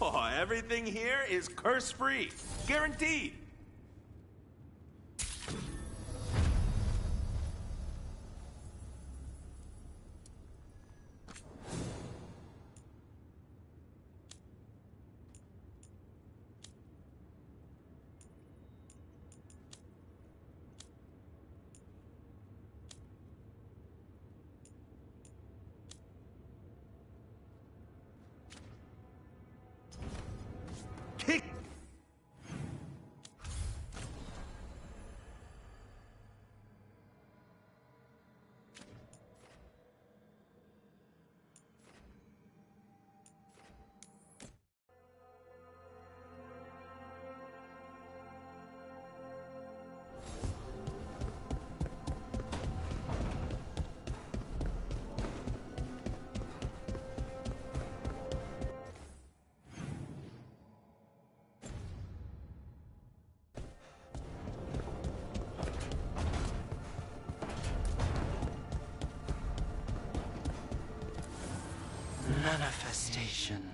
Oh, everything here is curse-free. Guaranteed. Kick. Manifestation.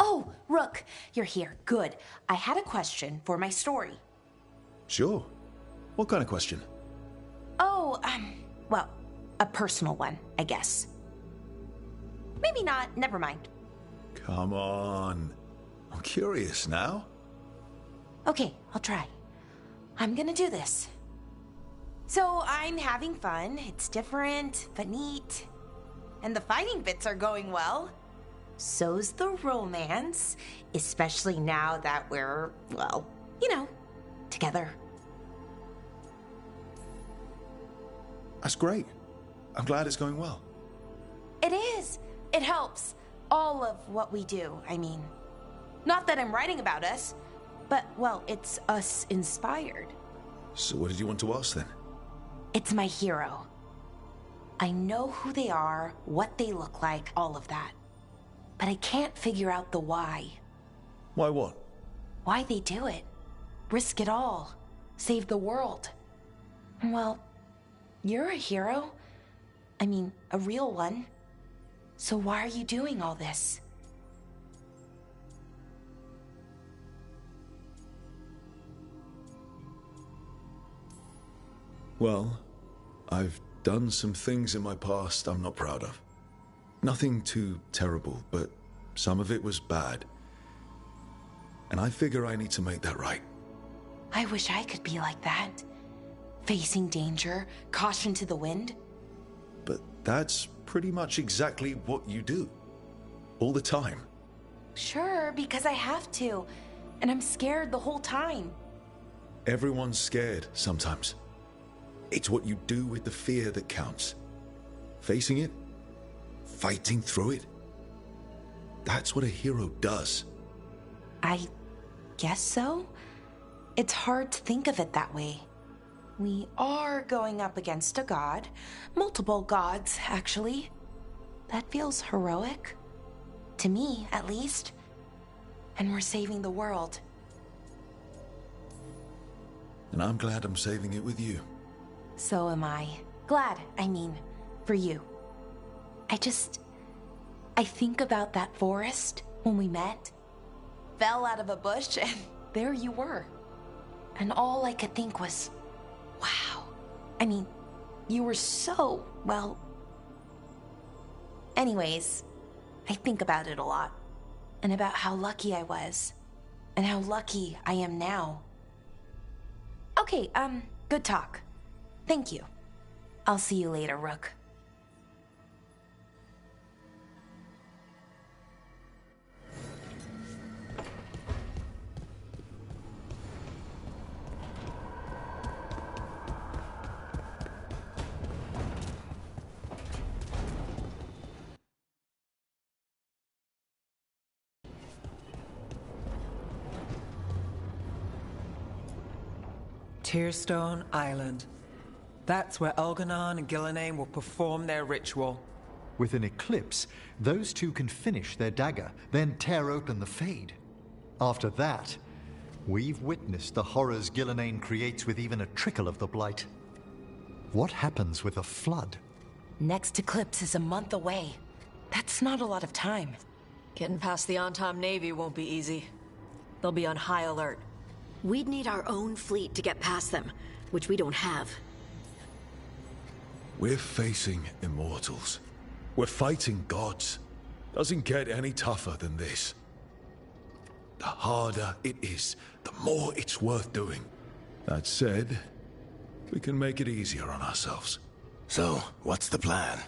Oh, Rook, you're here. Good. I had a question for my story. Sure. What kind of question? Oh, well, a personal one, I guess. Maybe not. Never mind. Come on. I'm curious now. Okay, I'll try. I'm gonna do this. So I'm having fun. It's different, but neat. And the fighting bits are going well. So's the romance, especially now that we're, well, you know, together. That's great. I'm glad it's going well. It is. It helps. All of what we do, I mean. Not that I'm writing about us, but, well, it's us inspired. So what did you want to ask then? It's my hero. I know who they are, what they look like, all of that. But I can't figure out the why. Why what? Why they do it. Risk it all. Save the world. Well, you're a hero. I mean, a real one. So why are you doing all this? Well, I've done some things in my past I'm not proud of. Nothing too terrible, but some of it was bad. And I figure I need to make that right. I wish I could be like that. Facing danger, caution to the wind. But that's pretty much exactly what you do. All the time. Sure, because I have to. And I'm scared the whole time. Everyone's scared sometimes. It's what you do with the fear that counts. Facing it, fighting through it. That's what a hero does. I guess so. It's hard to think of it that way. We are going up against a god. Multiple gods, actually. That feels heroic. To me, at least. And we're saving the world. And I'm glad I'm saving it with you. So am I. Glad, I mean, for you. I think about that forest when we met. Fell out of a bush and there you were. And all I could think was, wow. I mean, you were so well... Anyways, I think about it a lot. And about how lucky I was. And how lucky I am now. Okay, good talk. Thank you. I'll see you later, Rook. Tearstone Island. That's where Elganon and Gillenane will perform their ritual. With an eclipse, those two can finish their dagger, then tear open the Fade. After that, we've witnessed the horrors Gillenane creates with even a trickle of the Blight. What happens with a flood? Next eclipse is a month away. That's not a lot of time. Getting past the on-time Navy won't be easy. They'll be on high alert. We'd need our own fleet to get past them, which we don't have. We're facing immortals. We're fighting gods. Doesn't get any tougher than this. The harder it is, the more it's worth doing. That said, we can make it easier on ourselves. So, what's the plan?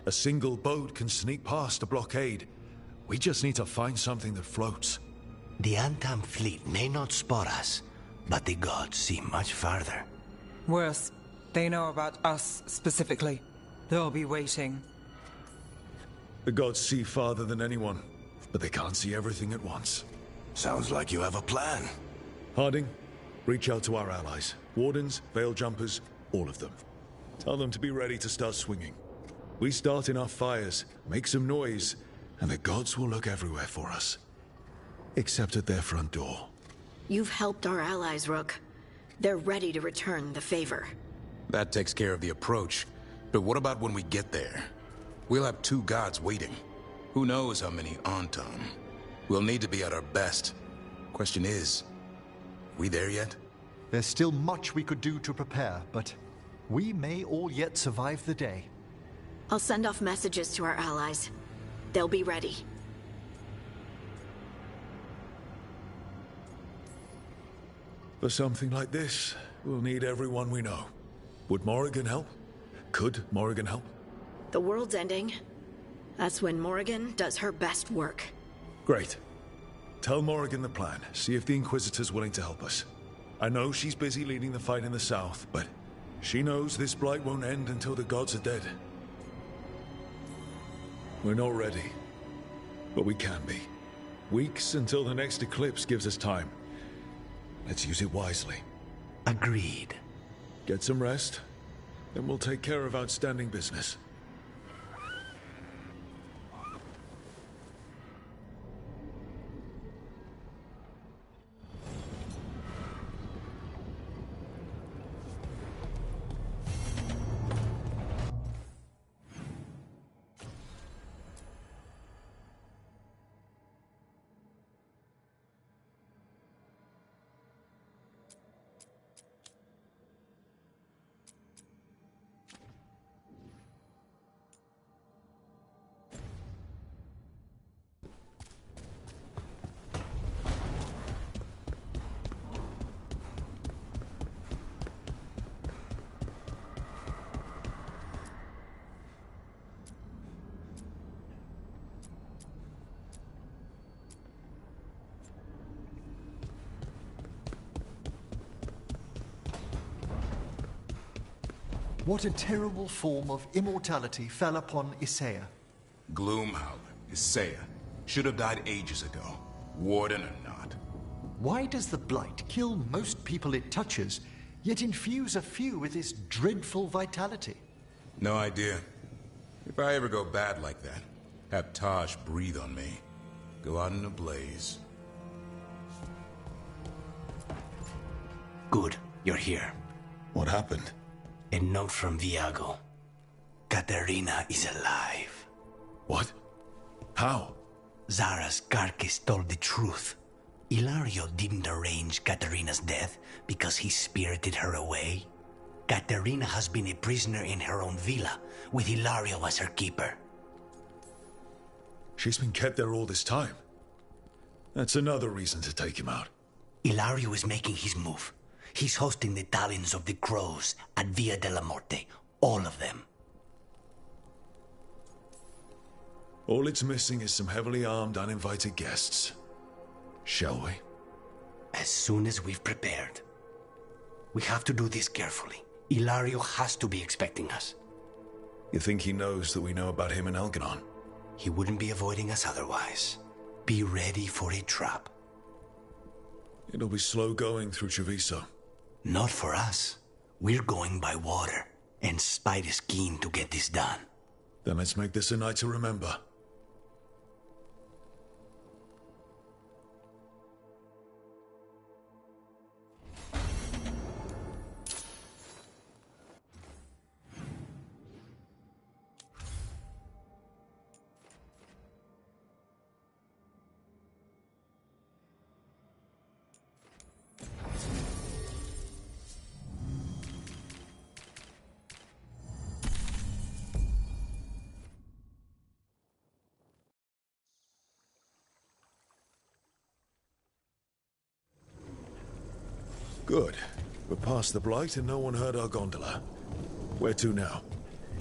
A single boat can sneak past a blockade. We just need to find something that floats. The Antam fleet may not spot us, but the gods see much farther. Worse, they know about us specifically. They'll be waiting. The gods see farther than anyone, but they can't see everything at once. Sounds like you have a plan. Harding, reach out to our allies. Wardens, Veil Jumpers, all of them. Tell them to be ready to start swinging. We start in our fires, make some noise, and the gods will look everywhere for us. Except at their front door. You've helped our allies, Rook. They're ready to return the favor. That takes care of the approach. But what about when we get there? We'll have two gods waiting. Who knows how many Antam? We'll need to be at our best. Question is, we there yet? There's still much we could do to prepare, but we may all yet survive the day. I'll send off messages to our allies. They'll be ready. For something like this, we'll need everyone we know. Would Morrigan help? Could Morrigan help? The world's ending. That's when Morrigan does her best work. Great. Tell Morrigan the plan. See if the Inquisitor's willing to help us. I know she's busy leading the fight in the south, but she knows this blight won't end until the gods are dead. We're not ready, but we can be. Weeks until the next eclipse gives us time. Let's use it wisely. Agreed. Get some rest, then we'll take care of outstanding business. What a terrible form of immortality fell upon Isaiah. Gloomhowler, Isaiah. Should have died ages ago. Warden or not. Why does the Blight kill most people it touches, yet infuse a few with this dreadful vitality? No idea. If I ever go bad like that, have Taj breathe on me. Go out in a blaze. Good, you're here. What happened? A note from Viago. Katerina is alive. What? How? Zara's carcass told the truth. Ilario didn't arrange Katerina's death because he spirited her away. Katerina has been a prisoner in her own villa, with Hilario as her keeper. She's been kept there all this time. That's another reason to take him out. Hilario is making his move. He's hosting the Talons of the Crows at Villa de la Muerte. All of them. All it's missing is some heavily armed, uninvited guests. Shall we? As soon as we've prepared. We have to do this carefully. Hilario has to be expecting us. You think he knows that we know about him and Algernon? He wouldn't be avoiding us otherwise. Be ready for a trap. It'll be slow going through Treviso. Not for us. We're going by water, and Spite is keen to get this done. Then let's make this a night to remember. Good. We're past the Blight and no one heard our gondola. Where to now?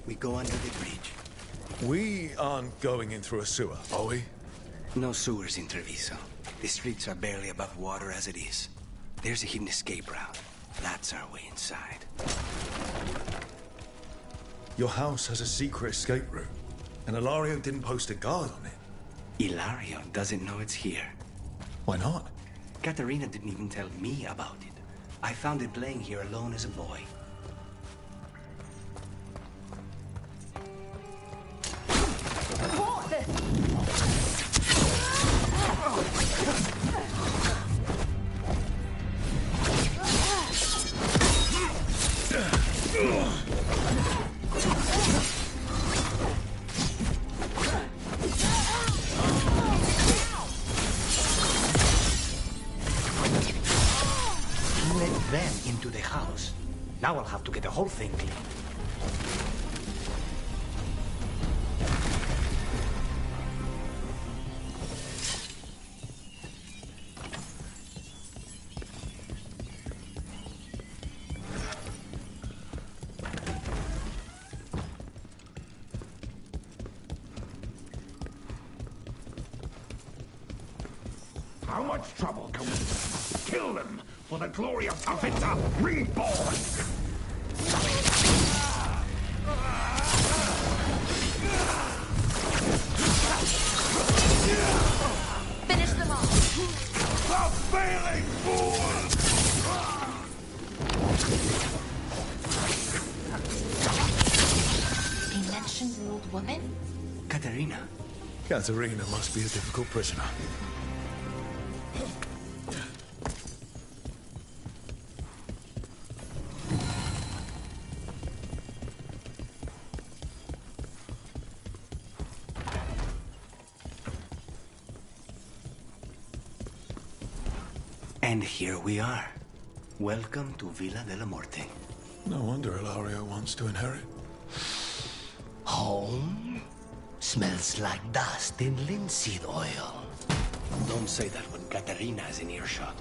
We go under the bridge. We aren't going in through a sewer, are we? No sewers in Treviso. The streets are barely above water as it is. There's a hidden escape route. That's our way inside. Your house has a secret escape route, and Hilario didn't post a guard on it. Hilario doesn't know it's here. Why not? Katerina didn't even tell me about it. I found it playing here alone as a boy. Them into the house. Now I'll have to get the whole thing clean. How much trouble can we kill them? For the glory of Avita reborn! Finish them off! The failing fool! He mentioned the old woman? Katerina. Katerina must be a difficult prisoner. And here we are. Welcome to Villa de la Muerte. No wonder Hilario wants to inherit. Home? Smells like dust and linseed oil. Don't say that when Katerina is in earshot.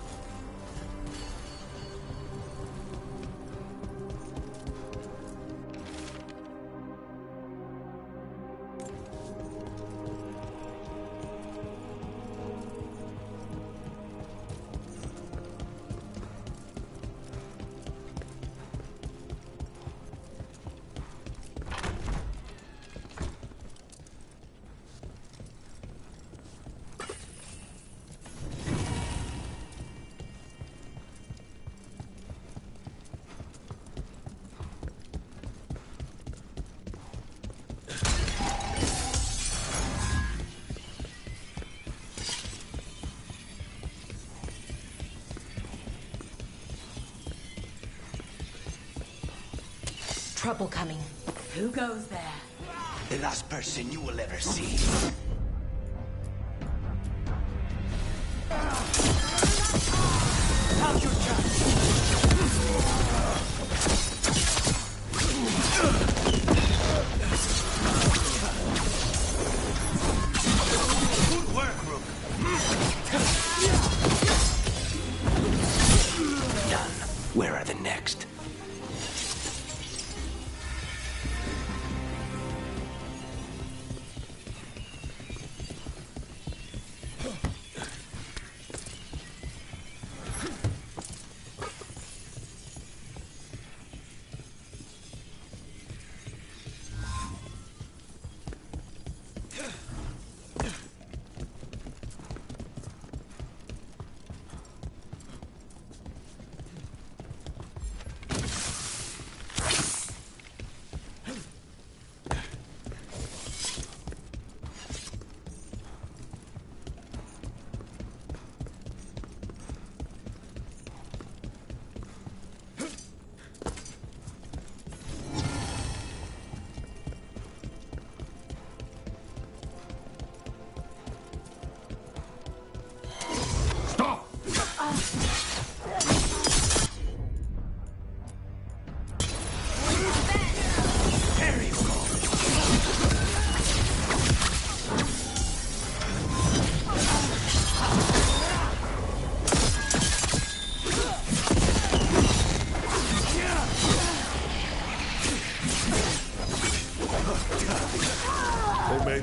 Trouble coming. Who goes there? The last person you will ever see. How's your chance?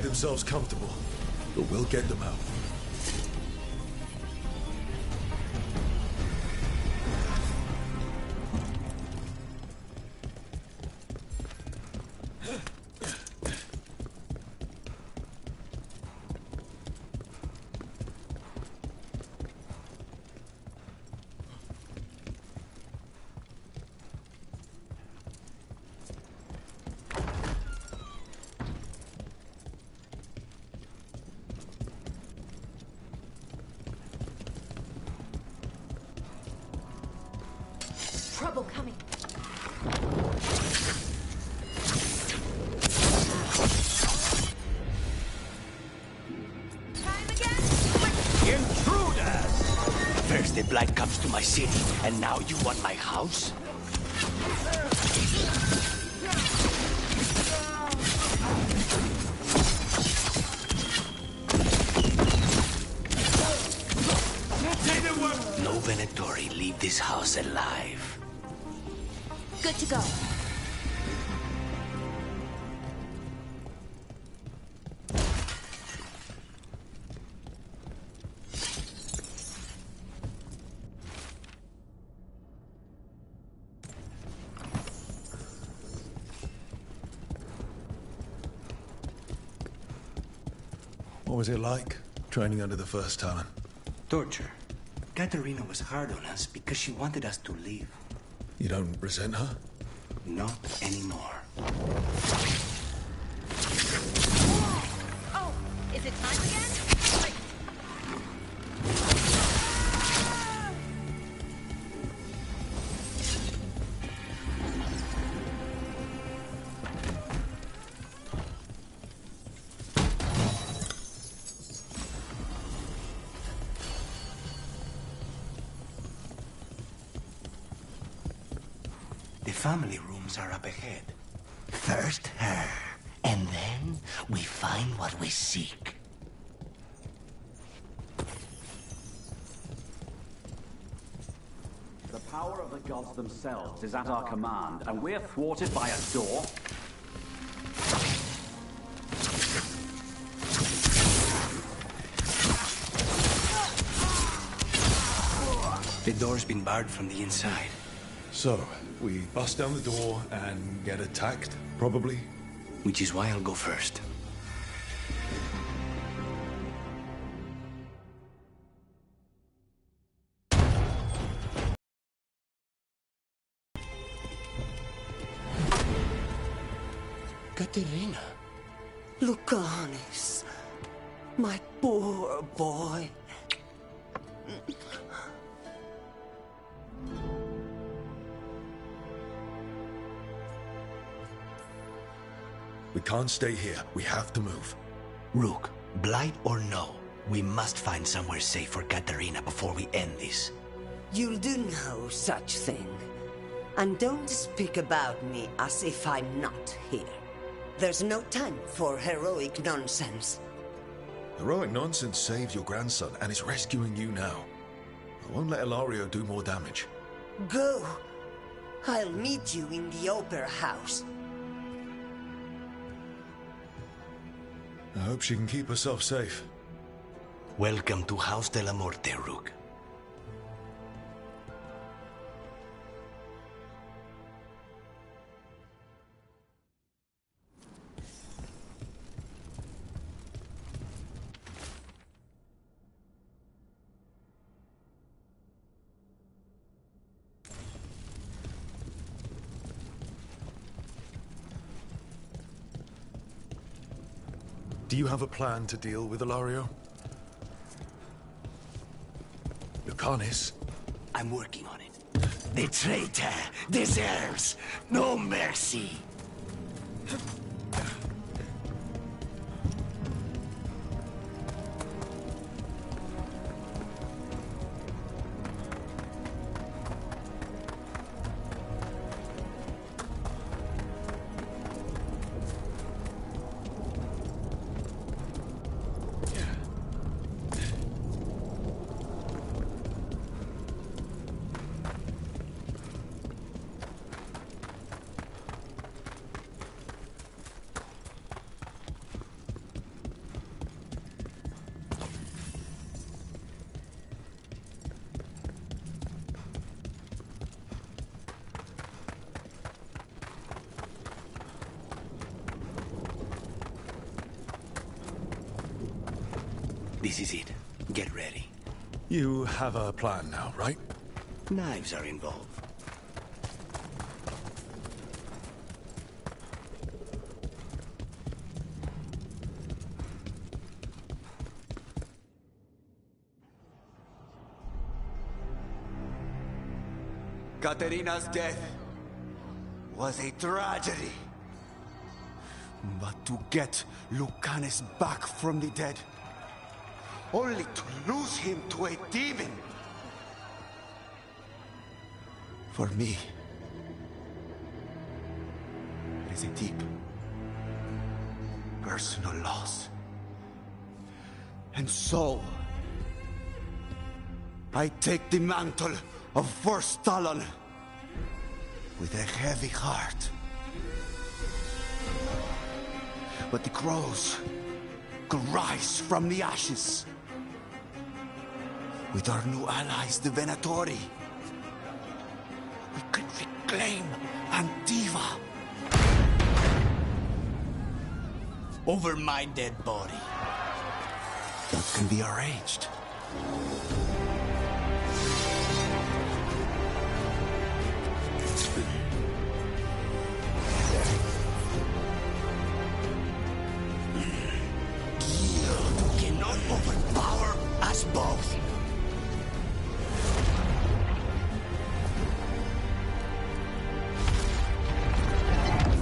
themselves comfortable, but we'll get them out. Trouble coming. Intruders! First the blight comes to my city, and now you want my house? No Venatori leave this house alive. Good to go. What was it like, training under the First Talon? Torture. Katerina was hard on us because she wanted us to leave. You don't resent her? Not anymore. Oh, is it time again? The family rooms are up ahead. First her, and then we find what we seek. The power of the gods themselves is at our command, and we're thwarted by a door? The door's been barred from the inside. So, we bust down the door and get attacked, probably? Which is why I'll go first. Katerina. Lucanis, my poor boy. We can't stay here. We have to move. Rook, blight or no, we must find somewhere safe for Katerina before we end this. You'll do no such thing. And don't speak about me as if I'm not here. There's no time for heroic nonsense. Heroic nonsense saved your grandson and is rescuing you now. I won't let Ilario do more damage. Go. I'll meet you in the Opera House. I hope she can keep herself safe. Welcome to House de la Morte, Rook. Do you have a plan to deal with Ilario? Lucanis? I'm working on it. The traitor deserves no mercy. This is it. Get ready. You have a plan now, right? Knives are involved. Katerina's death was a tragedy. But to get Lucanus back from the dead, only to lose him to a demon. For me, it is a deep, personal loss. And so, I take the mantle of First Talon with a heavy heart. But the crows could rise from the ashes. With our new allies, the Venatori, we could reclaim Antiva. Over my dead body. That can be arranged. Cannot overpower us both.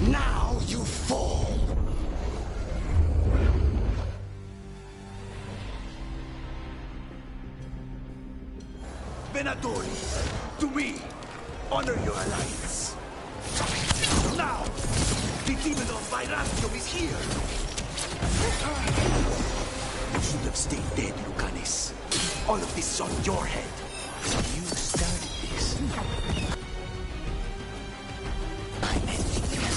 Now you fall. Venatori, to me, honor your alliance. Now, the demon of Virantium is here. You should have stayed dead, Lucanus. All of this is on your head. You started this. I'm ending you.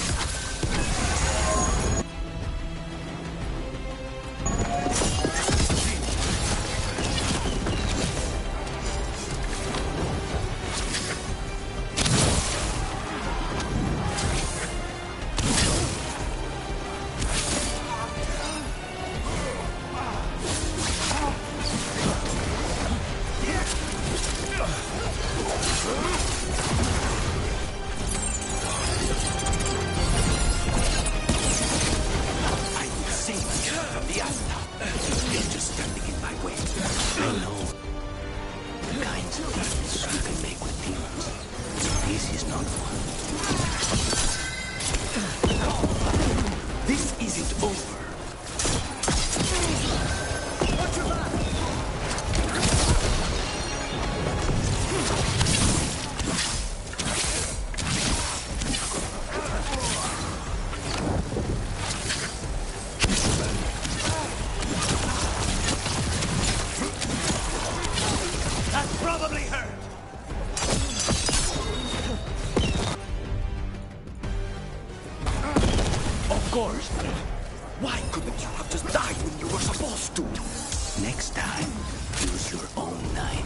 Why couldn't you have just died when you were supposed to? Next time, use your own knife.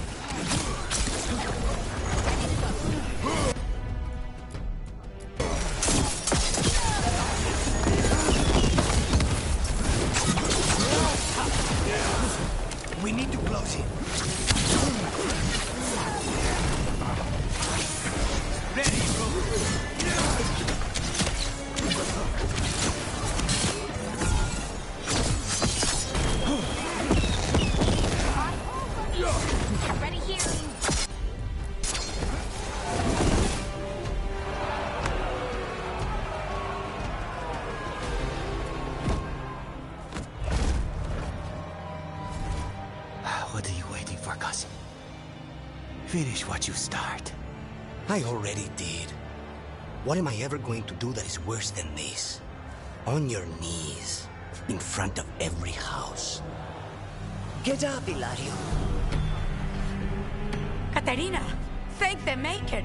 We need to close it. Ready, Ready here. What are you waiting for, cousin? Finish what you start. I already did. What am I ever going to do that is worse than this? On your knees, in front of every house. Get up, Hilario. Caterina, thank the Maker.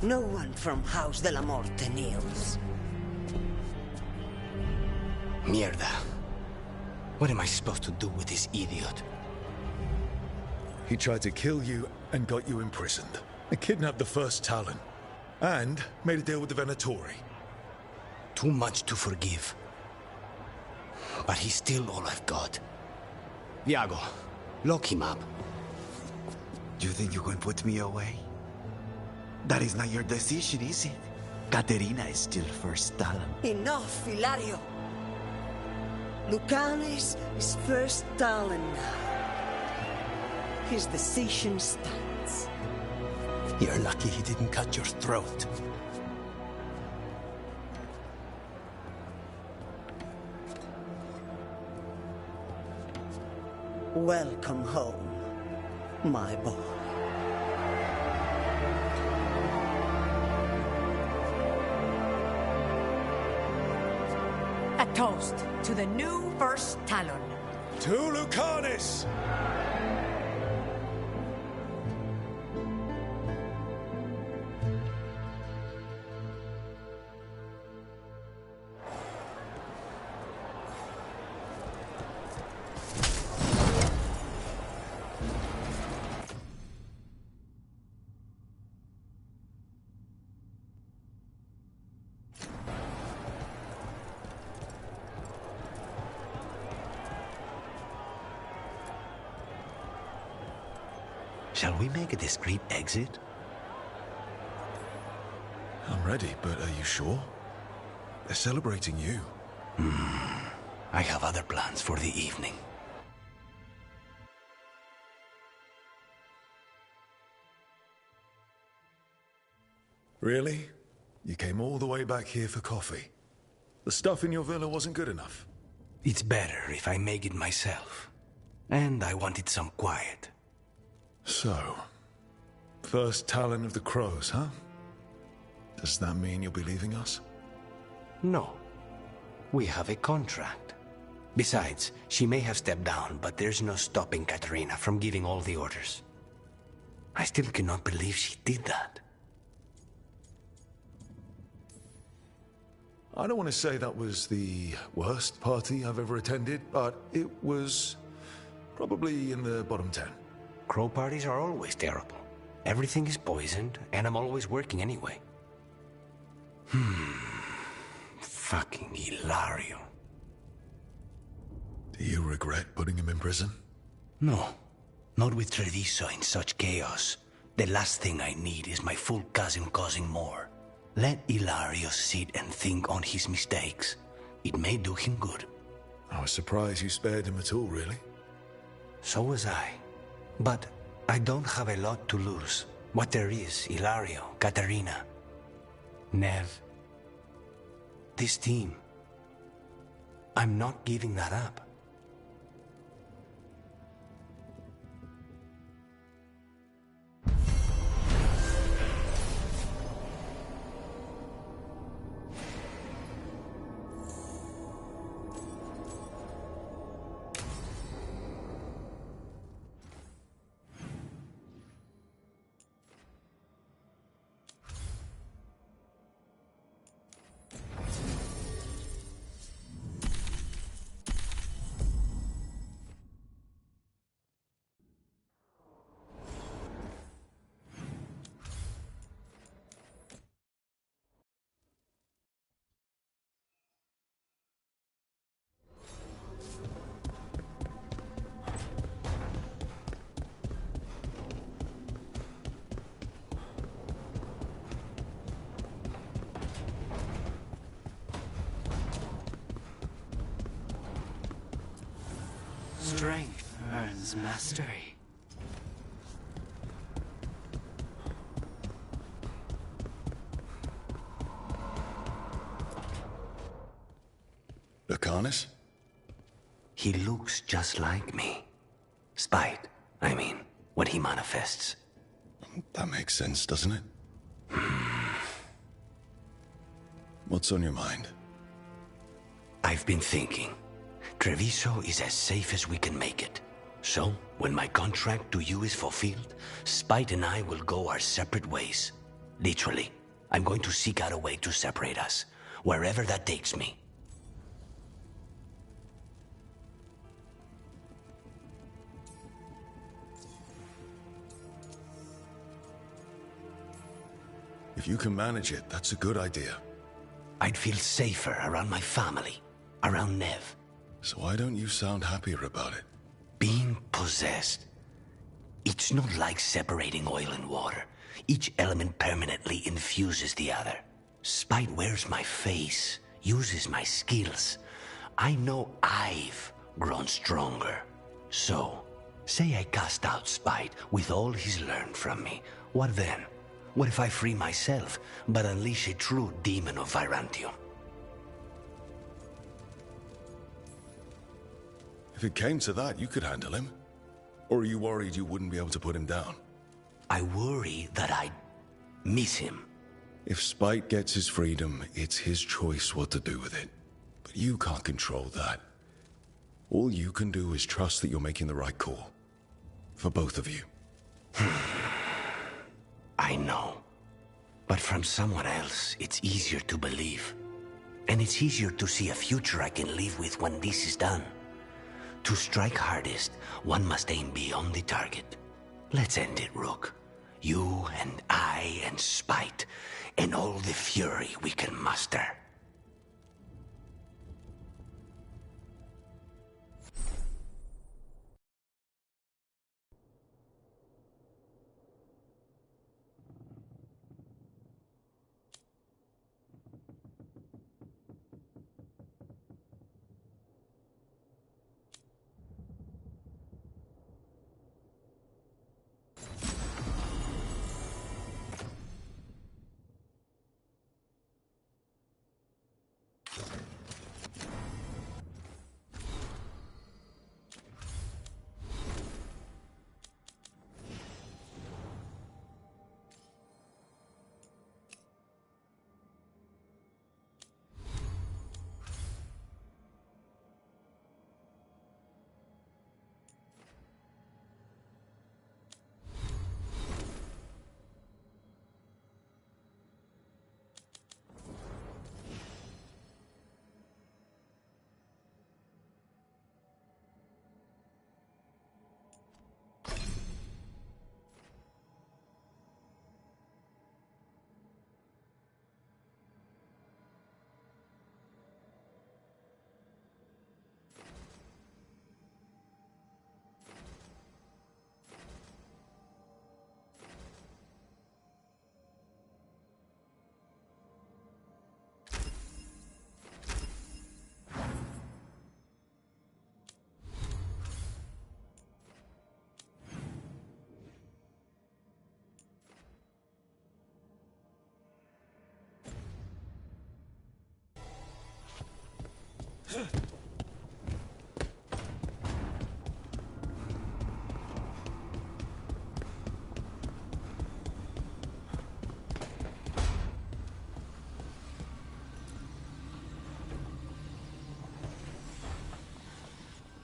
No one from House de la Morte kneels. Mierda. What am I supposed to do with this idiot? He tried to kill you and got you imprisoned. And kidnapped the First Talon. And made a deal with the Venatori. Too much to forgive. But he's still all I've got. Viago, lock him up. You think you can put me away? That is not your decision, is it? Caterina is still first Talon. Enough, Hilario. Lucanes is first Talon now. His decision stands. You're lucky he didn't cut your throat. Welcome home, my boy. A toast to the new First Talon. To Lucanis! Shall we make a discreet exit? I'm ready, but are you sure? They're celebrating you. I have other plans for the evening. Really? You came all the way back here for coffee? The stuff in your villa wasn't good enough? It's better if I make it myself. And I wanted some quiet. So, first Talon of the Crows, huh? Does that mean you'll be leaving us? No. We have a contract. Besides, she may have stepped down, but there's no stopping Caterina from giving all the orders. I still cannot believe she did that. I don't want to say that was the worst party I've ever attended, but it was probably in the bottom 10. Crow parties are always terrible. Everything is poisoned, and I'm always working anyway. Fucking Hilario. Do you regret putting him in prison? No. Not with Treviso in such chaos. The last thing I need is my full cousin causing more. Let Hilario sit and think on his mistakes. It may do him good. I was surprised you spared him at all, really. So was I. But I don't have a lot to lose. What there is, Hilario, Caterina, Nev. This team. I'm not giving that up. Strength earns mastery. Lucanis? He looks just like me. Spite, I mean, when he manifests. That makes sense, doesn't it? What's on your mind? I've been thinking. Treviso is as safe as we can make it. So, when my contract to you is fulfilled, Spite and I will go our separate ways. Literally, I'm going to seek out a way to separate us, wherever that takes me. If you can manage it, that's a good idea. I'd feel safer around my family, around Nev. So why don't you sound happier about it? Being possessed. It's not like separating oil and water. Each element permanently infuses the other. Spite wears my face, uses my skills. I know I've grown stronger. So, say I cast out Spite with all he's learned from me. What then? What if I free myself, but unleash a true demon of Virantium? If it came to that, you could handle him. Or are you worried you wouldn't be able to put him down? I worry that I'd miss him. If Spite gets his freedom, it's his choice what to do with it. But you can't control that. All you can do is trust that you're making the right call. For both of you. I know. But from someone else, it's easier to believe. And it's easier to see a future I can live with when this is done. To strike hardest, one must aim beyond the target. Let's end it, Rook. You and I and Spite, and all the fury we can muster.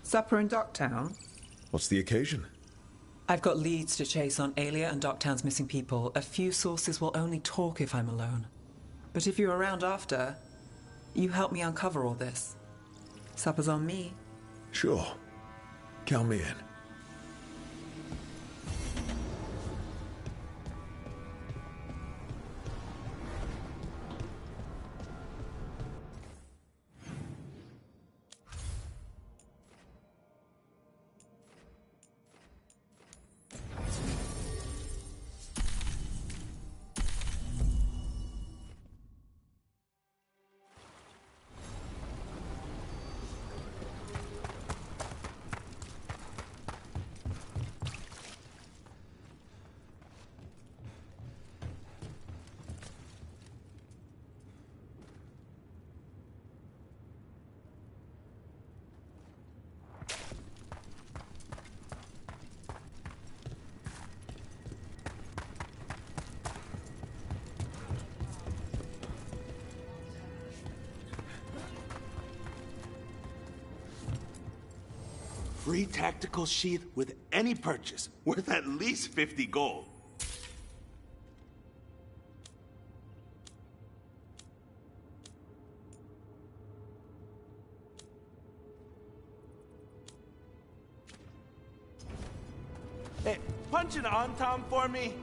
Supper in Docktown? What's the occasion? I've got leads to chase on Alia and Docktown's missing people. A few sources will only talk if I'm alone. But if you're around after, you help me uncover all this. Supper's on me. Sure. Count me in. Free tactical sheath with any purchase, worth at least 50 gold. Hey, punch an on-tom for me.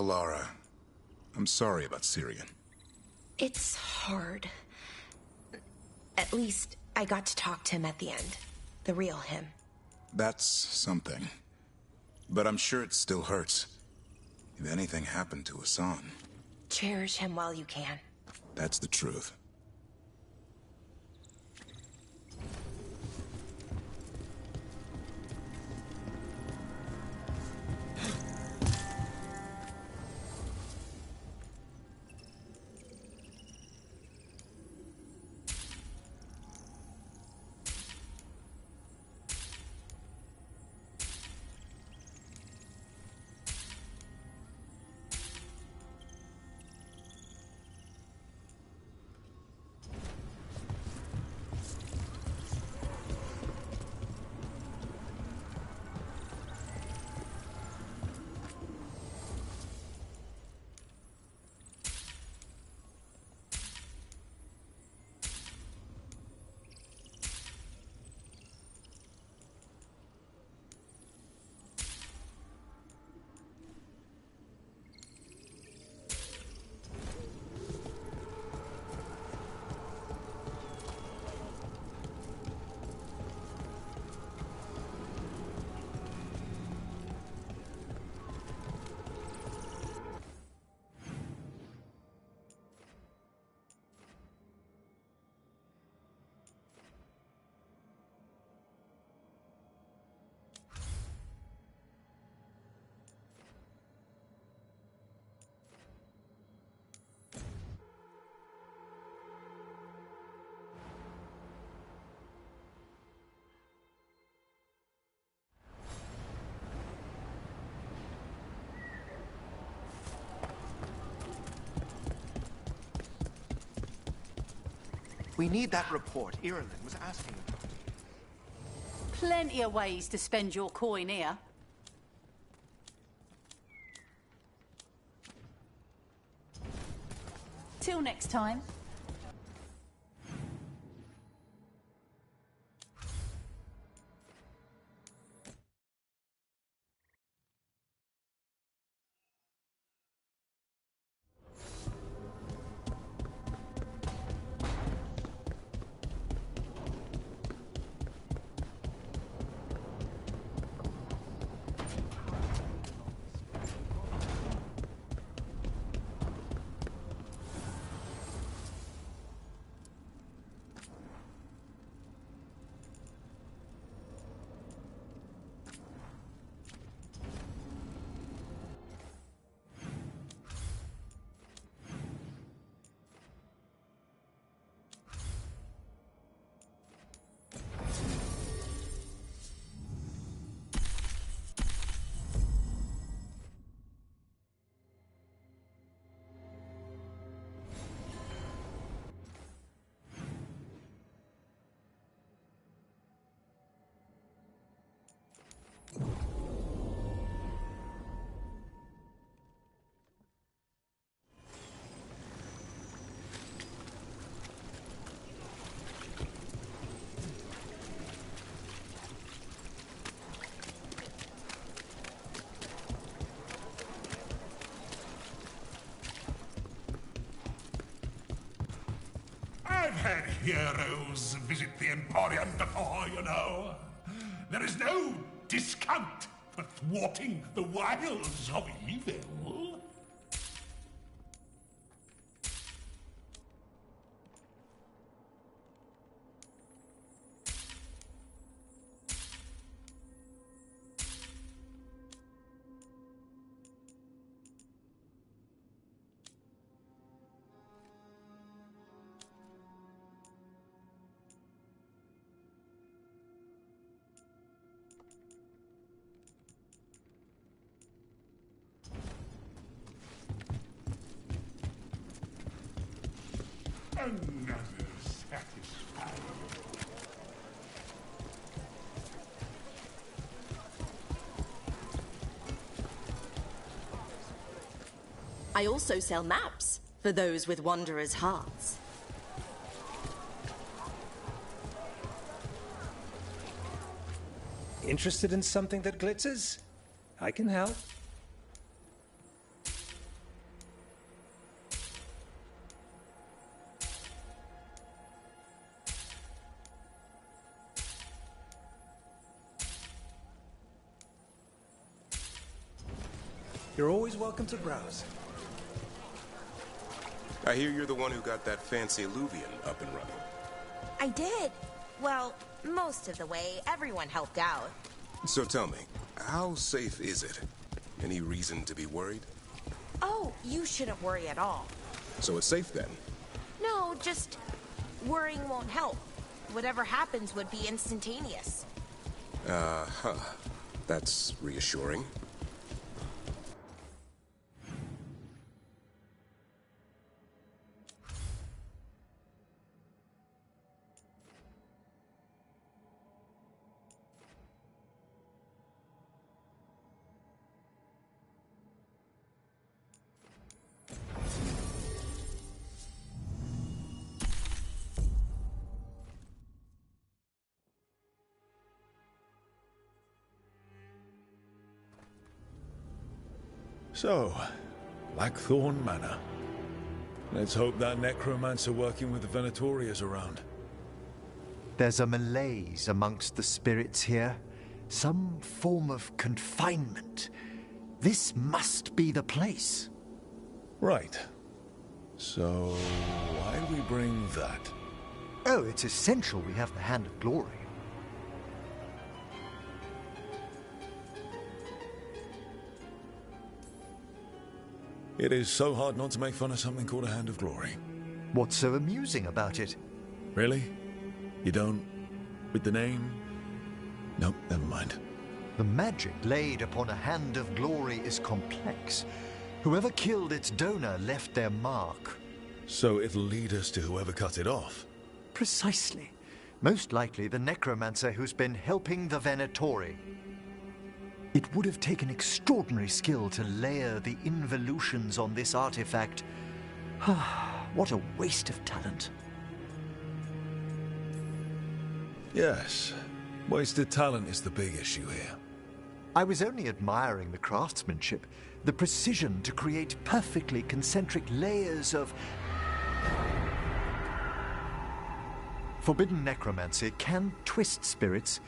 Valara, I'm sorry about Syrian. It's hard. At least I got to talk to him at the end. The real him. That's something. But I'm sure it still hurts. If anything happened to Hassan. Cherish him while you can. That's the truth. We need that report Ireland was asking about. Plenty of ways to spend your coin here. Till next time. I've had heroes visit the Emporium before, you know. There is no discount for thwarting the wiles of evil. Another satisfying. I also sell maps for those with wanderers' hearts. Interested in something that glitters? I can help. You're always welcome to browse. I hear you're the one who got that fancy Luvian up and running. I did. Well, most of the way. Everyone helped out. So tell me, how safe is it? Any reason to be worried? Oh, you shouldn't worry at all. So it's safe then? No, just worrying won't help. Whatever happens would be instantaneous. Uh-huh. That's reassuring. So, Blackthorn Manor. Let's hope that necromancer working with the Venatori is around. There's a malaise amongst the spirits here. Some form of confinement. This must be the place. Right. So, why do we bring that? Oh, it's essential we have the Hand of Glory. It is so hard not to make fun of something called a Hand of Glory. What's so amusing about it? Really? You don't? With the name? Nope, never mind. The magic laid upon a Hand of Glory is complex. Whoever killed its donor left their mark. So it'll lead us to whoever cut it off? Precisely. Most likely the necromancer who's been helping the Venatori. It would have taken extraordinary skill to layer the involutions on this artifact. What a waste of talent. Yes. Wasted talent is the big issue here. I was only admiring the craftsmanship, the precision to create perfectly concentric layers of... Forbidden necromancy can twist spirits.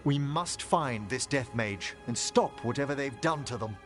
We must find this death mage and stop whatever they've done to them.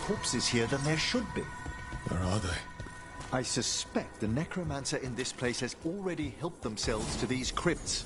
corpses here than there should be. Where are they? I suspect the necromancer in this place has already helped themselves to these crypts.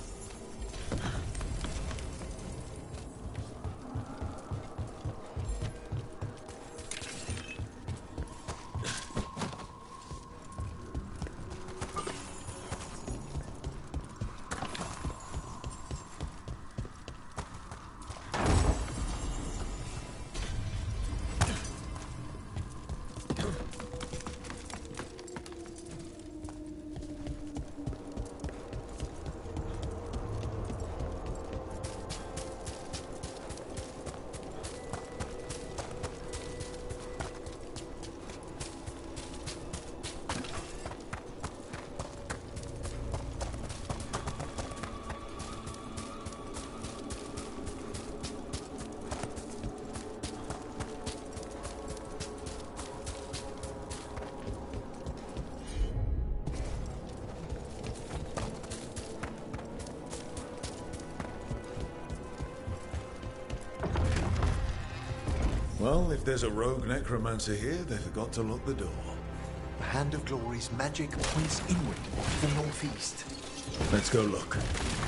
Well, if there's a rogue necromancer here, they forgot to lock the door. The Hand of Glory's magic points inward to the northeast. Let's go look.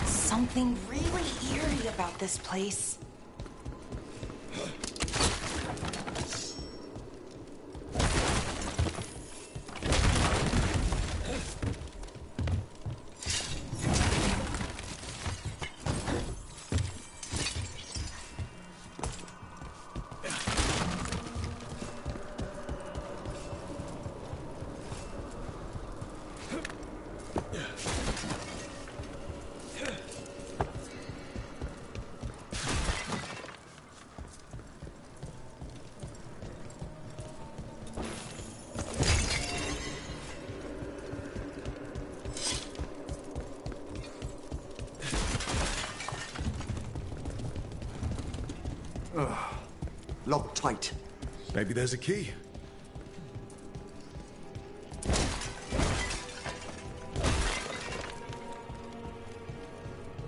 Something really eerie about this place. Locked tight. Maybe there's a key.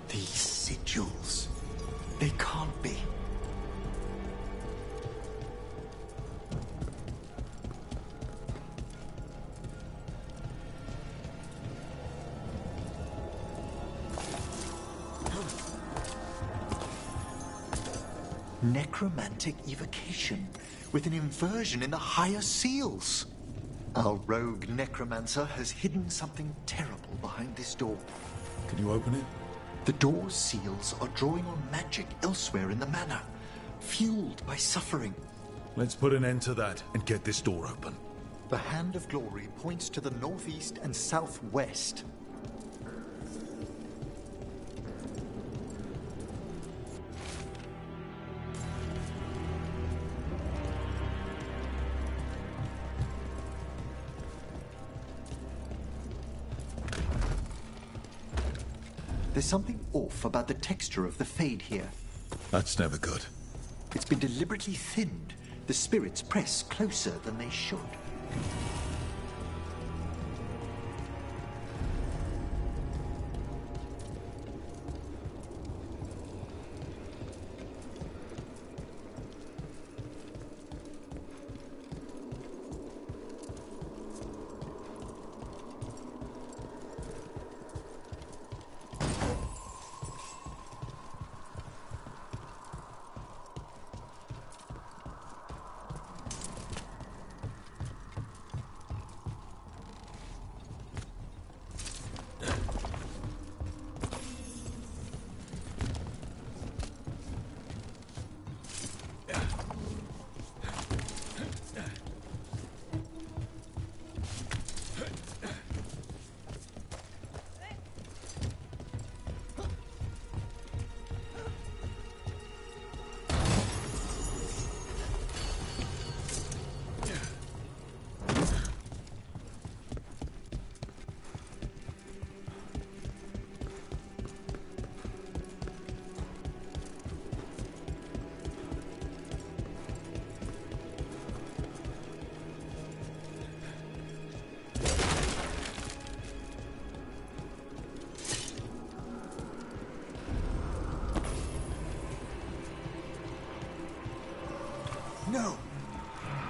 These sigils. They can't be. Necromantic evocation, with an inversion in the higher seals. Our rogue necromancer has hidden something terrible behind this door. Can you open it? The door's seals are drawing on magic elsewhere in the manor, fueled by suffering. Let's put an end to that and get this door open. The Hand of Glory points to the northeast and southwest. There's something off about the texture of the fade here. That's never good. It's been deliberately thinned. The spirits press closer than they should.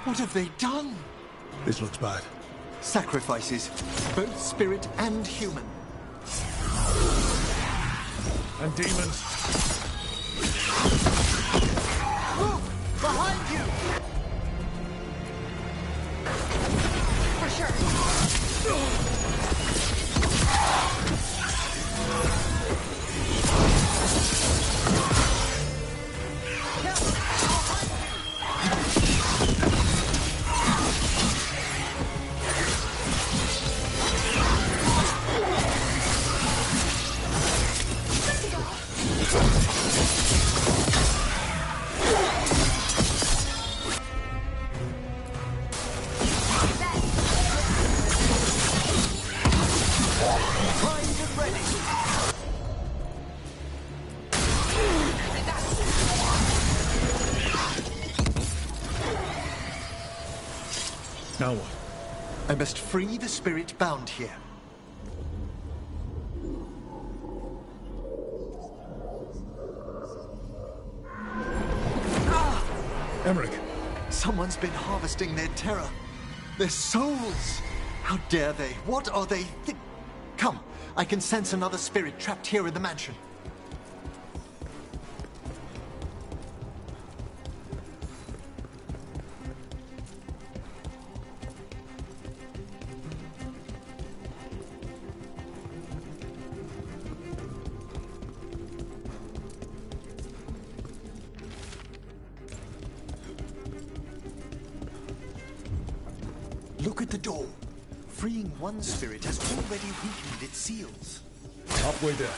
What have they done? This looks bad. Sacrifices, both spirit and human. And demons. Look! Behind you! For sure. Now what? I must free the spirit bound here. Emmerich. Someone's been harvesting their terror. Their souls. How dare they? What are they Come, I can sense another spirit trapped here in the mansion. Look at the door. Freeing one spirit has already weakened its seals. Halfway there.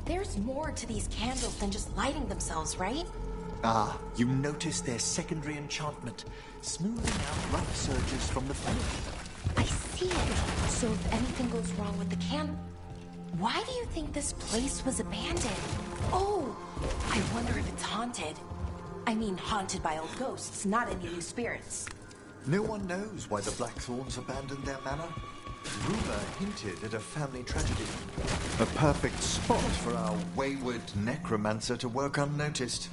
There's more to these candles than just lighting themselves, right? Ah, you notice their secondary enchantment, smoothing out rough surges from the flame. I see it. So if anything goes wrong with the candle... Why do you think this place was abandoned? Oh, I wonder if it's haunted. I mean, haunted by old ghosts, not any new spirits. No one knows why the Blackthorns abandoned their manor. Rumor hinted at a family tragedy. A perfect spot for our wayward necromancer to work unnoticed.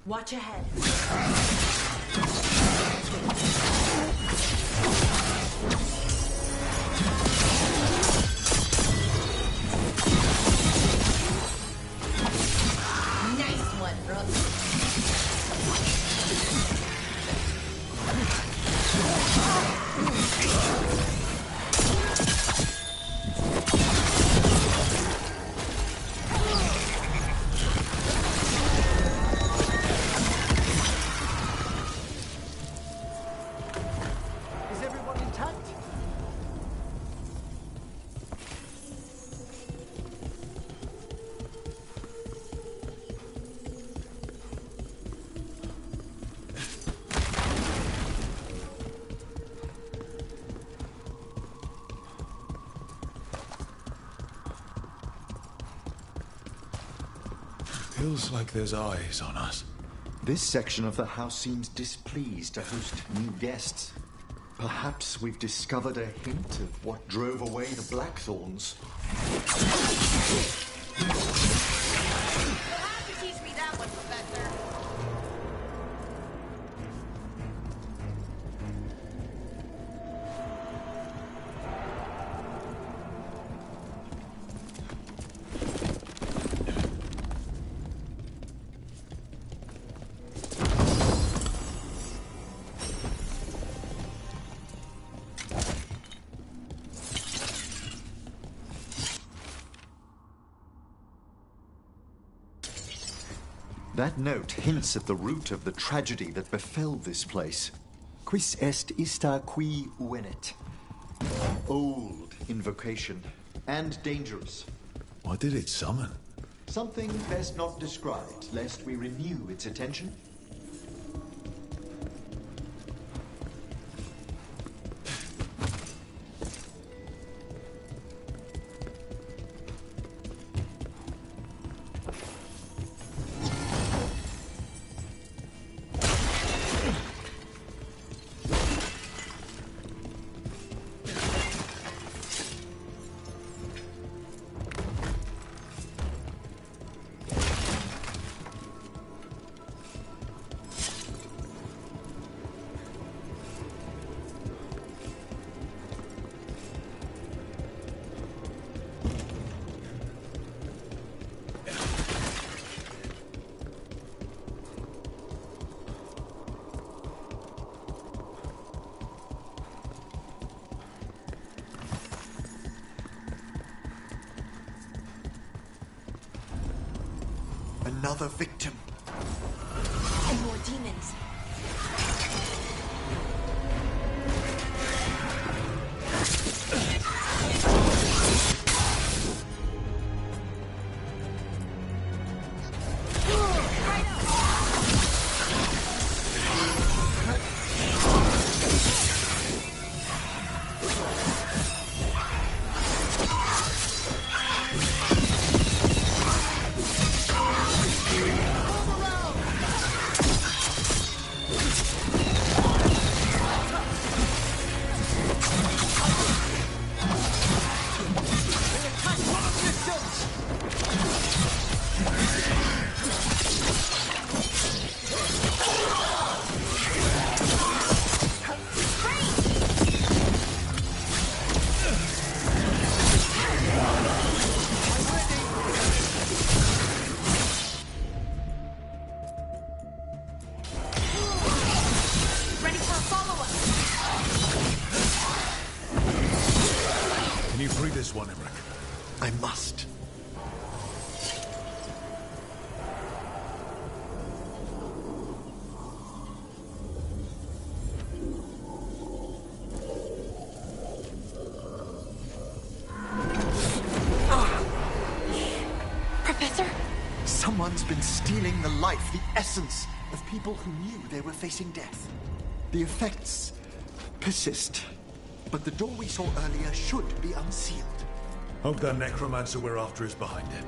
Watch ahead. Nice one, Rook. Is everyone Feels like there's eyes on us. This section of the house seems displeased to host new guests. Perhaps we've discovered a hint of what drove away the Blackthorns. You'll have to teach me that one, Professor. That note hints at the root of the tragedy that befell this place. Quis est ista qui venet? Old invocation, and dangerous. What did it summon? Something best not described, lest we renew its attention. Another victim. And more demons. I must. Professor? Someone's been stealing the life, the essence of people who knew they were facing death. The effects persist, but the door we saw earlier should be unsealed. Hope that necromancer we're after is behind it.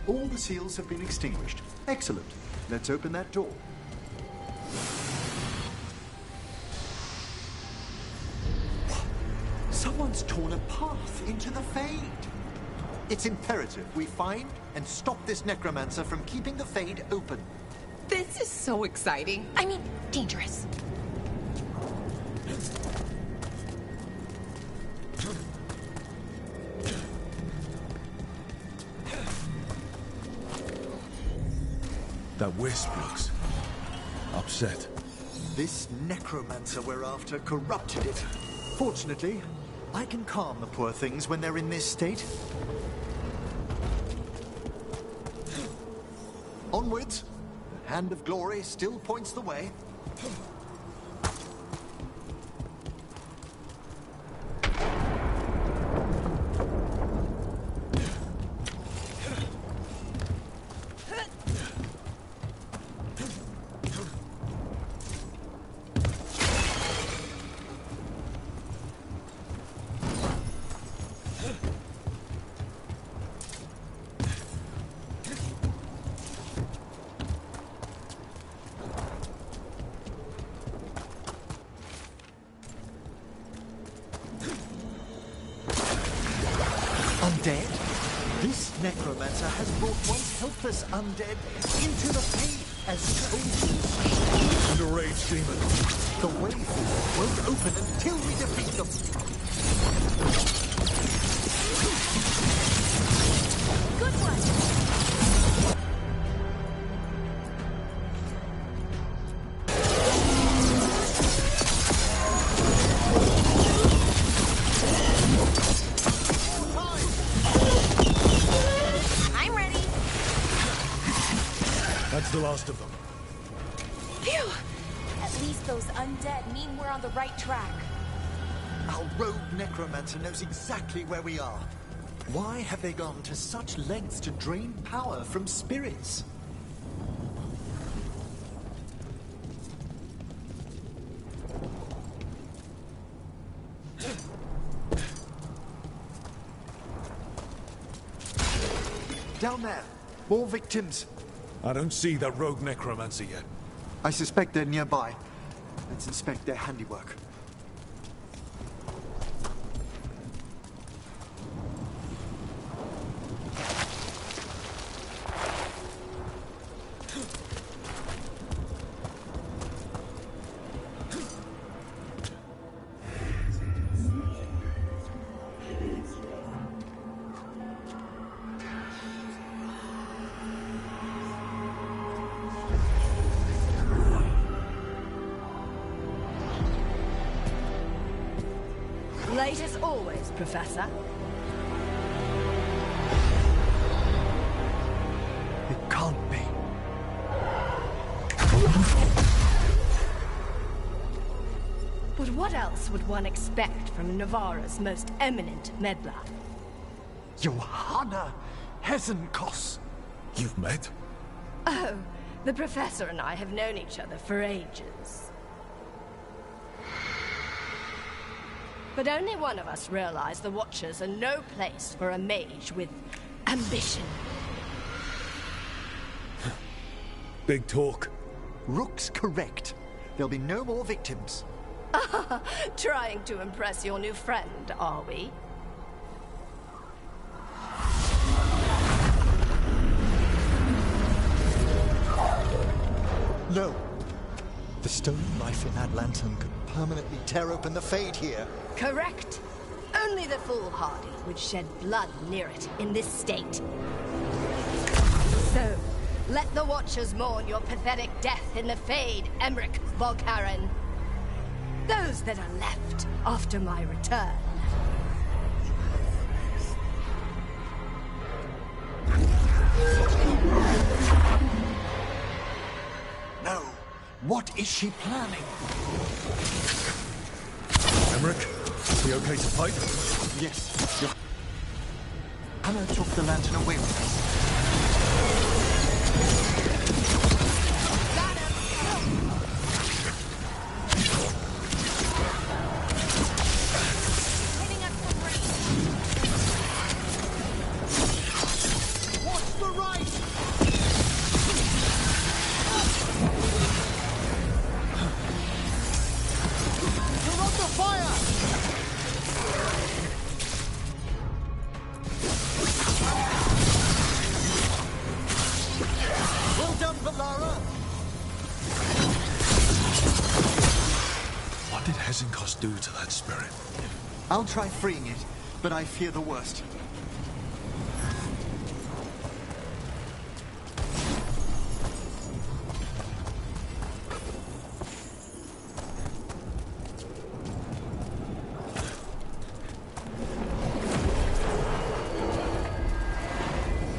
All the seals have been extinguished. Excellent. Let's open that door. Someone's torn a path into the Fade. It's imperative we find and stop this necromancer from keeping the Fade open. This is so exciting. I mean, dangerous. That wisp looks upset. This necromancer we're after corrupted it. Fortunately, I can calm the poor things when they're in this state. Onwards. The hand of glory still points the way. Professor has brought once helpless undead into the faith as chosen. Underage demon. The way forward won't open until we defeat them. Good one. I'm ready. That's the last of them. Phew! At least those undead mean we're on the right track. Our rogue necromancer knows exactly where we are. Why have they gone to such lengths to drain power from spirits? Down there. More victims. I don't see that rogue necromancer yet. I suspect they're nearby. Let's inspect their handiwork. Late as always, Professor. It can't be. But what else would one expect from Navarra's most eminent meddler? Johanna Hesenkos. You've met? Oh, the Professor and I have known each other for ages. But only one of us realized the Watchers are no place for a mage with ambition. Big talk. Rook's correct. There'll be no more victims. Trying to impress your new friend, are we? No. The stolen life in that lantern could permanently tear open the Fade here. Correct. Only the foolhardy would shed blood near it in this state. So, let the Watchers mourn your pathetic death in the Fade, Emmerich Volkaren. Those that are left after my return. No. What is she planning? Emmerich, we okay to fight? Yes. Hannah took the lantern away with us. Watch the right! You're under fire! Well done, Valara! What did Hesenkos do to that spirit? I'll try freeing it, but I fear the worst.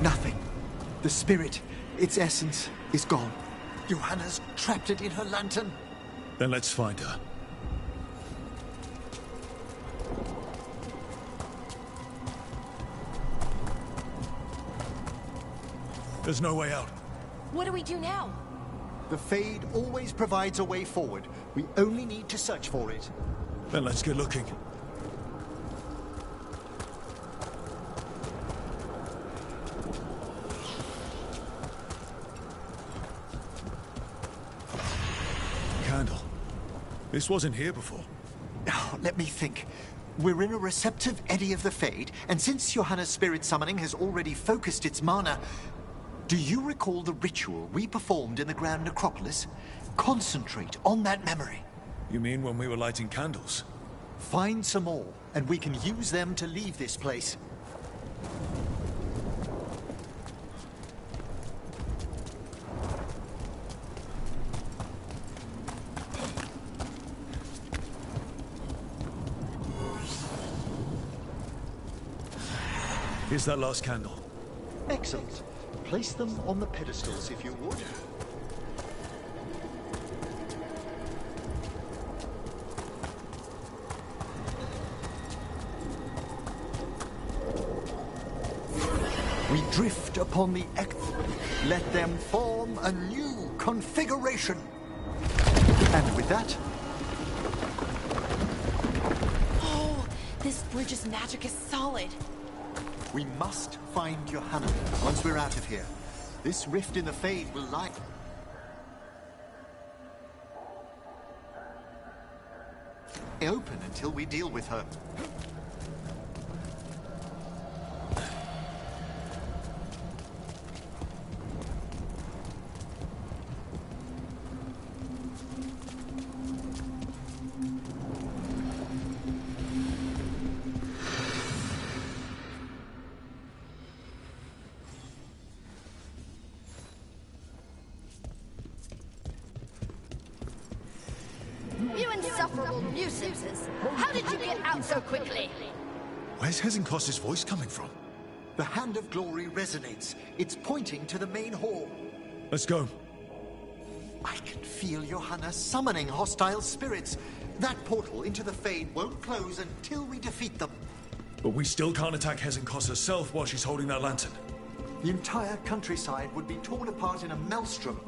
Nothing. The spirit, its essence, is gone. Johanna's trapped it in her lantern. Then let's find her. There's no way out. What do we do now? The Fade always provides a way forward. We only need to search for it. Then let's get looking. Candle. This wasn't here before. Oh, let me think. We're in a receptive eddy of the Fade, and since Johanna's spirit summoning has already focused its mana, do you recall the ritual we performed in the Grand Necropolis? Concentrate on that memory. You mean when we were lighting candles? Find some more, and we can use them to leave this place. Here's that last candle. Excellent. Place them on the pedestals, if you would. We drift upon the let them form a new configuration. And with that... Oh, this bridge's magic is solid. We must find Johanna once we're out of here. This rift in the Fade will lie... open until we deal with her. You insufferable nuisances! How did you get out so quickly? Where's Hezenkos's voice coming from? The Hand of Glory resonates. It's pointing to the main hall. Let's go. I can feel Johanna summoning hostile spirits. That portal into the Fade won't close until we defeat them. But we still can't attack Hezenkos herself while she's holding that lantern. The entire countryside would be torn apart in a maelstrom.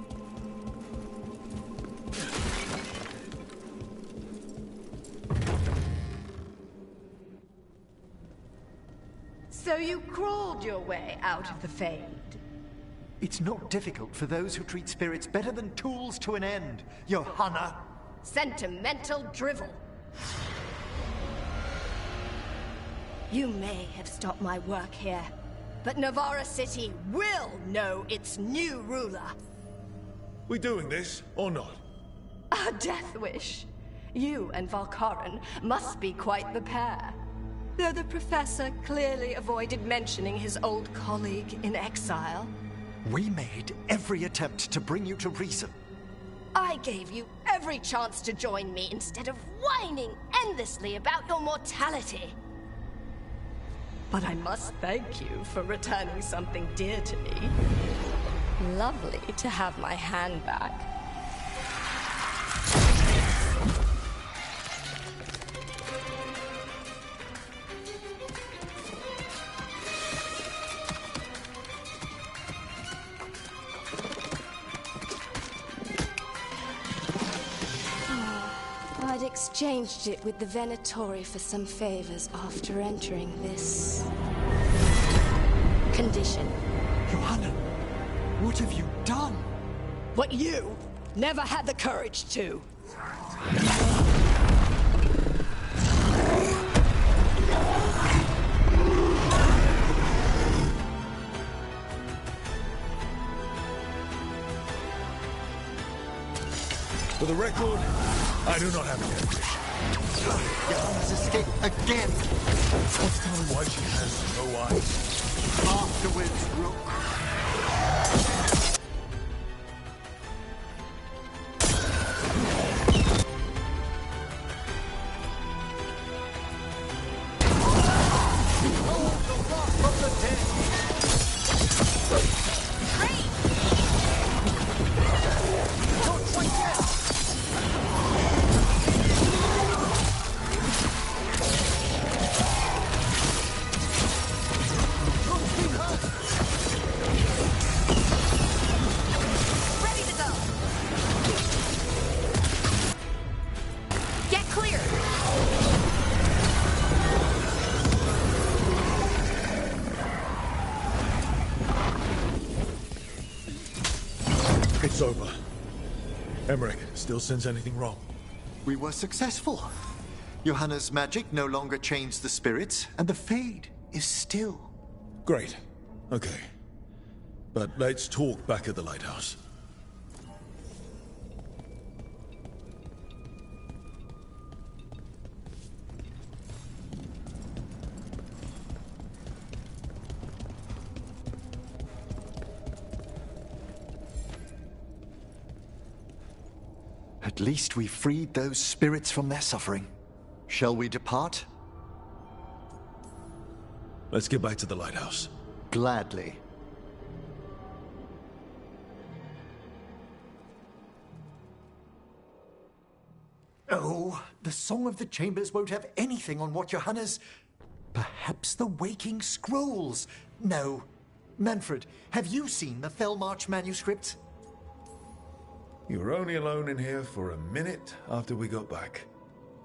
So you crawled your way out of the Fade? It's not difficult for those who treat spirits better than tools to an end, Johanna. Sentimental drivel. You may have stopped my work here, but Navarra City will know its new ruler. We doing this, or not? A death wish. You and Valkaran must be quite the pair. Though the Professor clearly avoided mentioning his old colleague in exile. We made every attempt to bring you to reason. I gave you every chance to join me instead of whining endlessly about your mortality. But I must thank you for returning something dear to me. Lovely to have my hand back. I'd exchanged it with the Venatori for some favors after entering this... condition. Johanna, what have you done? What you never had the courage to. For the record, I do not have any ambition. Johanna's escaped again. Let's tell me why she has no eyes. Afterwards, Rook. It's over. Emmerich, still sense anything wrong? We were successful. Johanna's magic no longer changed the spirits, and the Fade is still. Great. Okay. But let's talk back at the lighthouse. At least we freed those spirits from their suffering. Shall we depart? Let's get back to the lighthouse. Gladly. Oh, the Song of the Chambers won't have anything on what Johanna's... Perhaps the Waking Scrolls? No. Manfred, have you seen the Fellmarch manuscripts? You were only alone in here for a minute after we got back.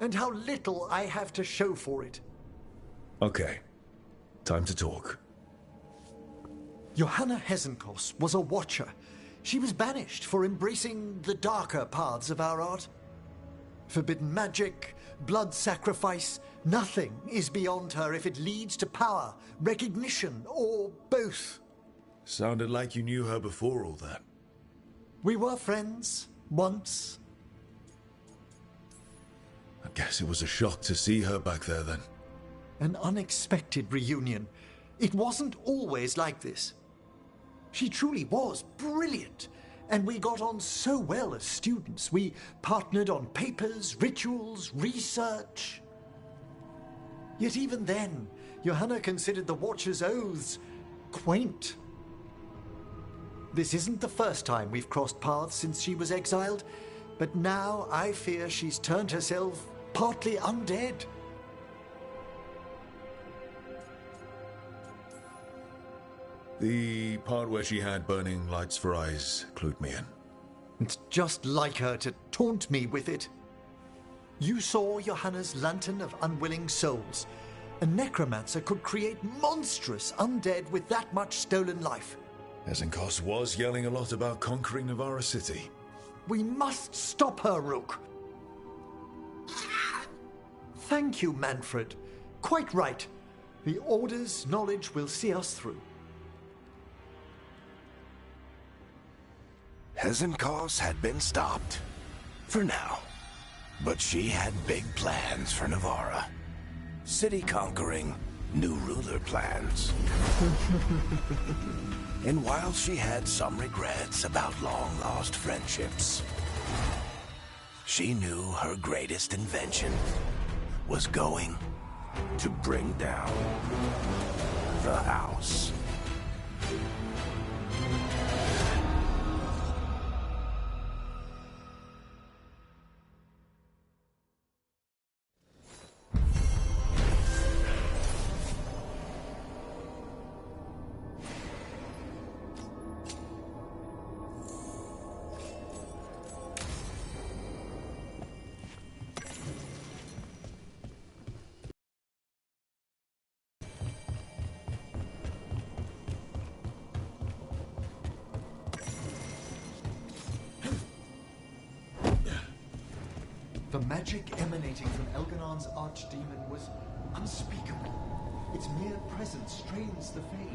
And how little I have to show for it. Okay. Time to talk. Johanna Hesenkos was a watcher. She was banished for embracing the darker paths of our art. Forbidden magic, blood sacrifice, nothing is beyond her if it leads to power, recognition, or both. Sounded like you knew her before all that. We were friends, once. I guess it was a shock to see her back there then. An unexpected reunion. It wasn't always like this. She truly was brilliant, and we got on so well as students. We partnered on papers, rituals, research. Yet even then, Johanna considered the Watcher's oaths quaint. This isn't the first time we've crossed paths since she was exiled, but now I fear she's turned herself partly undead. The part where she had burning lights for eyes clued me in. It's just like her to taunt me with it. You saw Johanna's Lantern of Unwilling Souls. A necromancer could create monstrous undead with that much stolen life. Hesenkos was yelling a lot about conquering Navarra City. We must stop her, Rook. Thank you, Manfred. Quite right. The Order's knowledge will see us through. Hesenkos had been stopped. For now. But she had big plans for Navarra. City conquering, new ruler plans. And while she had some regrets about long-lost friendships, she knew her greatest invention was going to bring down the house. The magic emanating from Elganon's archdemon was unspeakable. Its mere presence strains the Fade.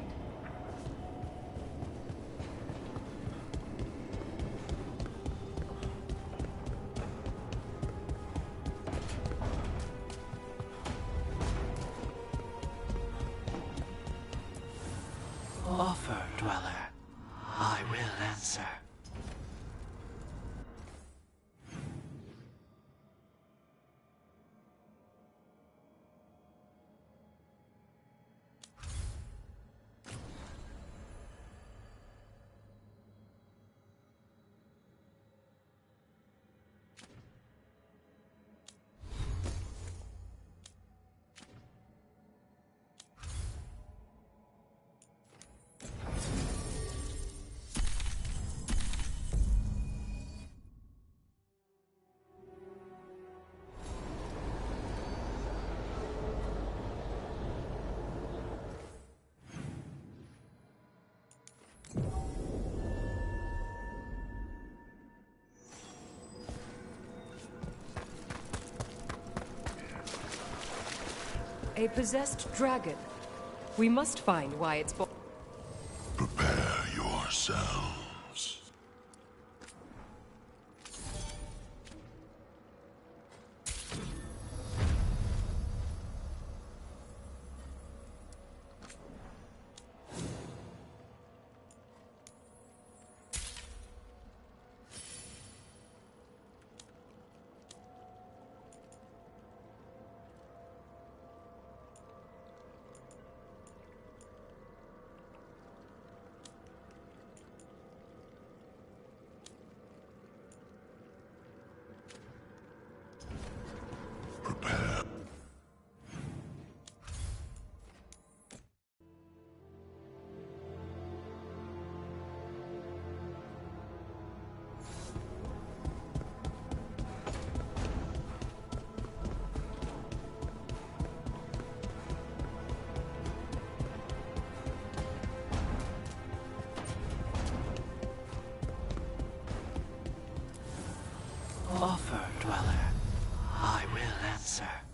Offer, Dweller. I will answer. A possessed dragon. We must find why it's born. Prepare yourselves. Offer, Dweller. I will answer.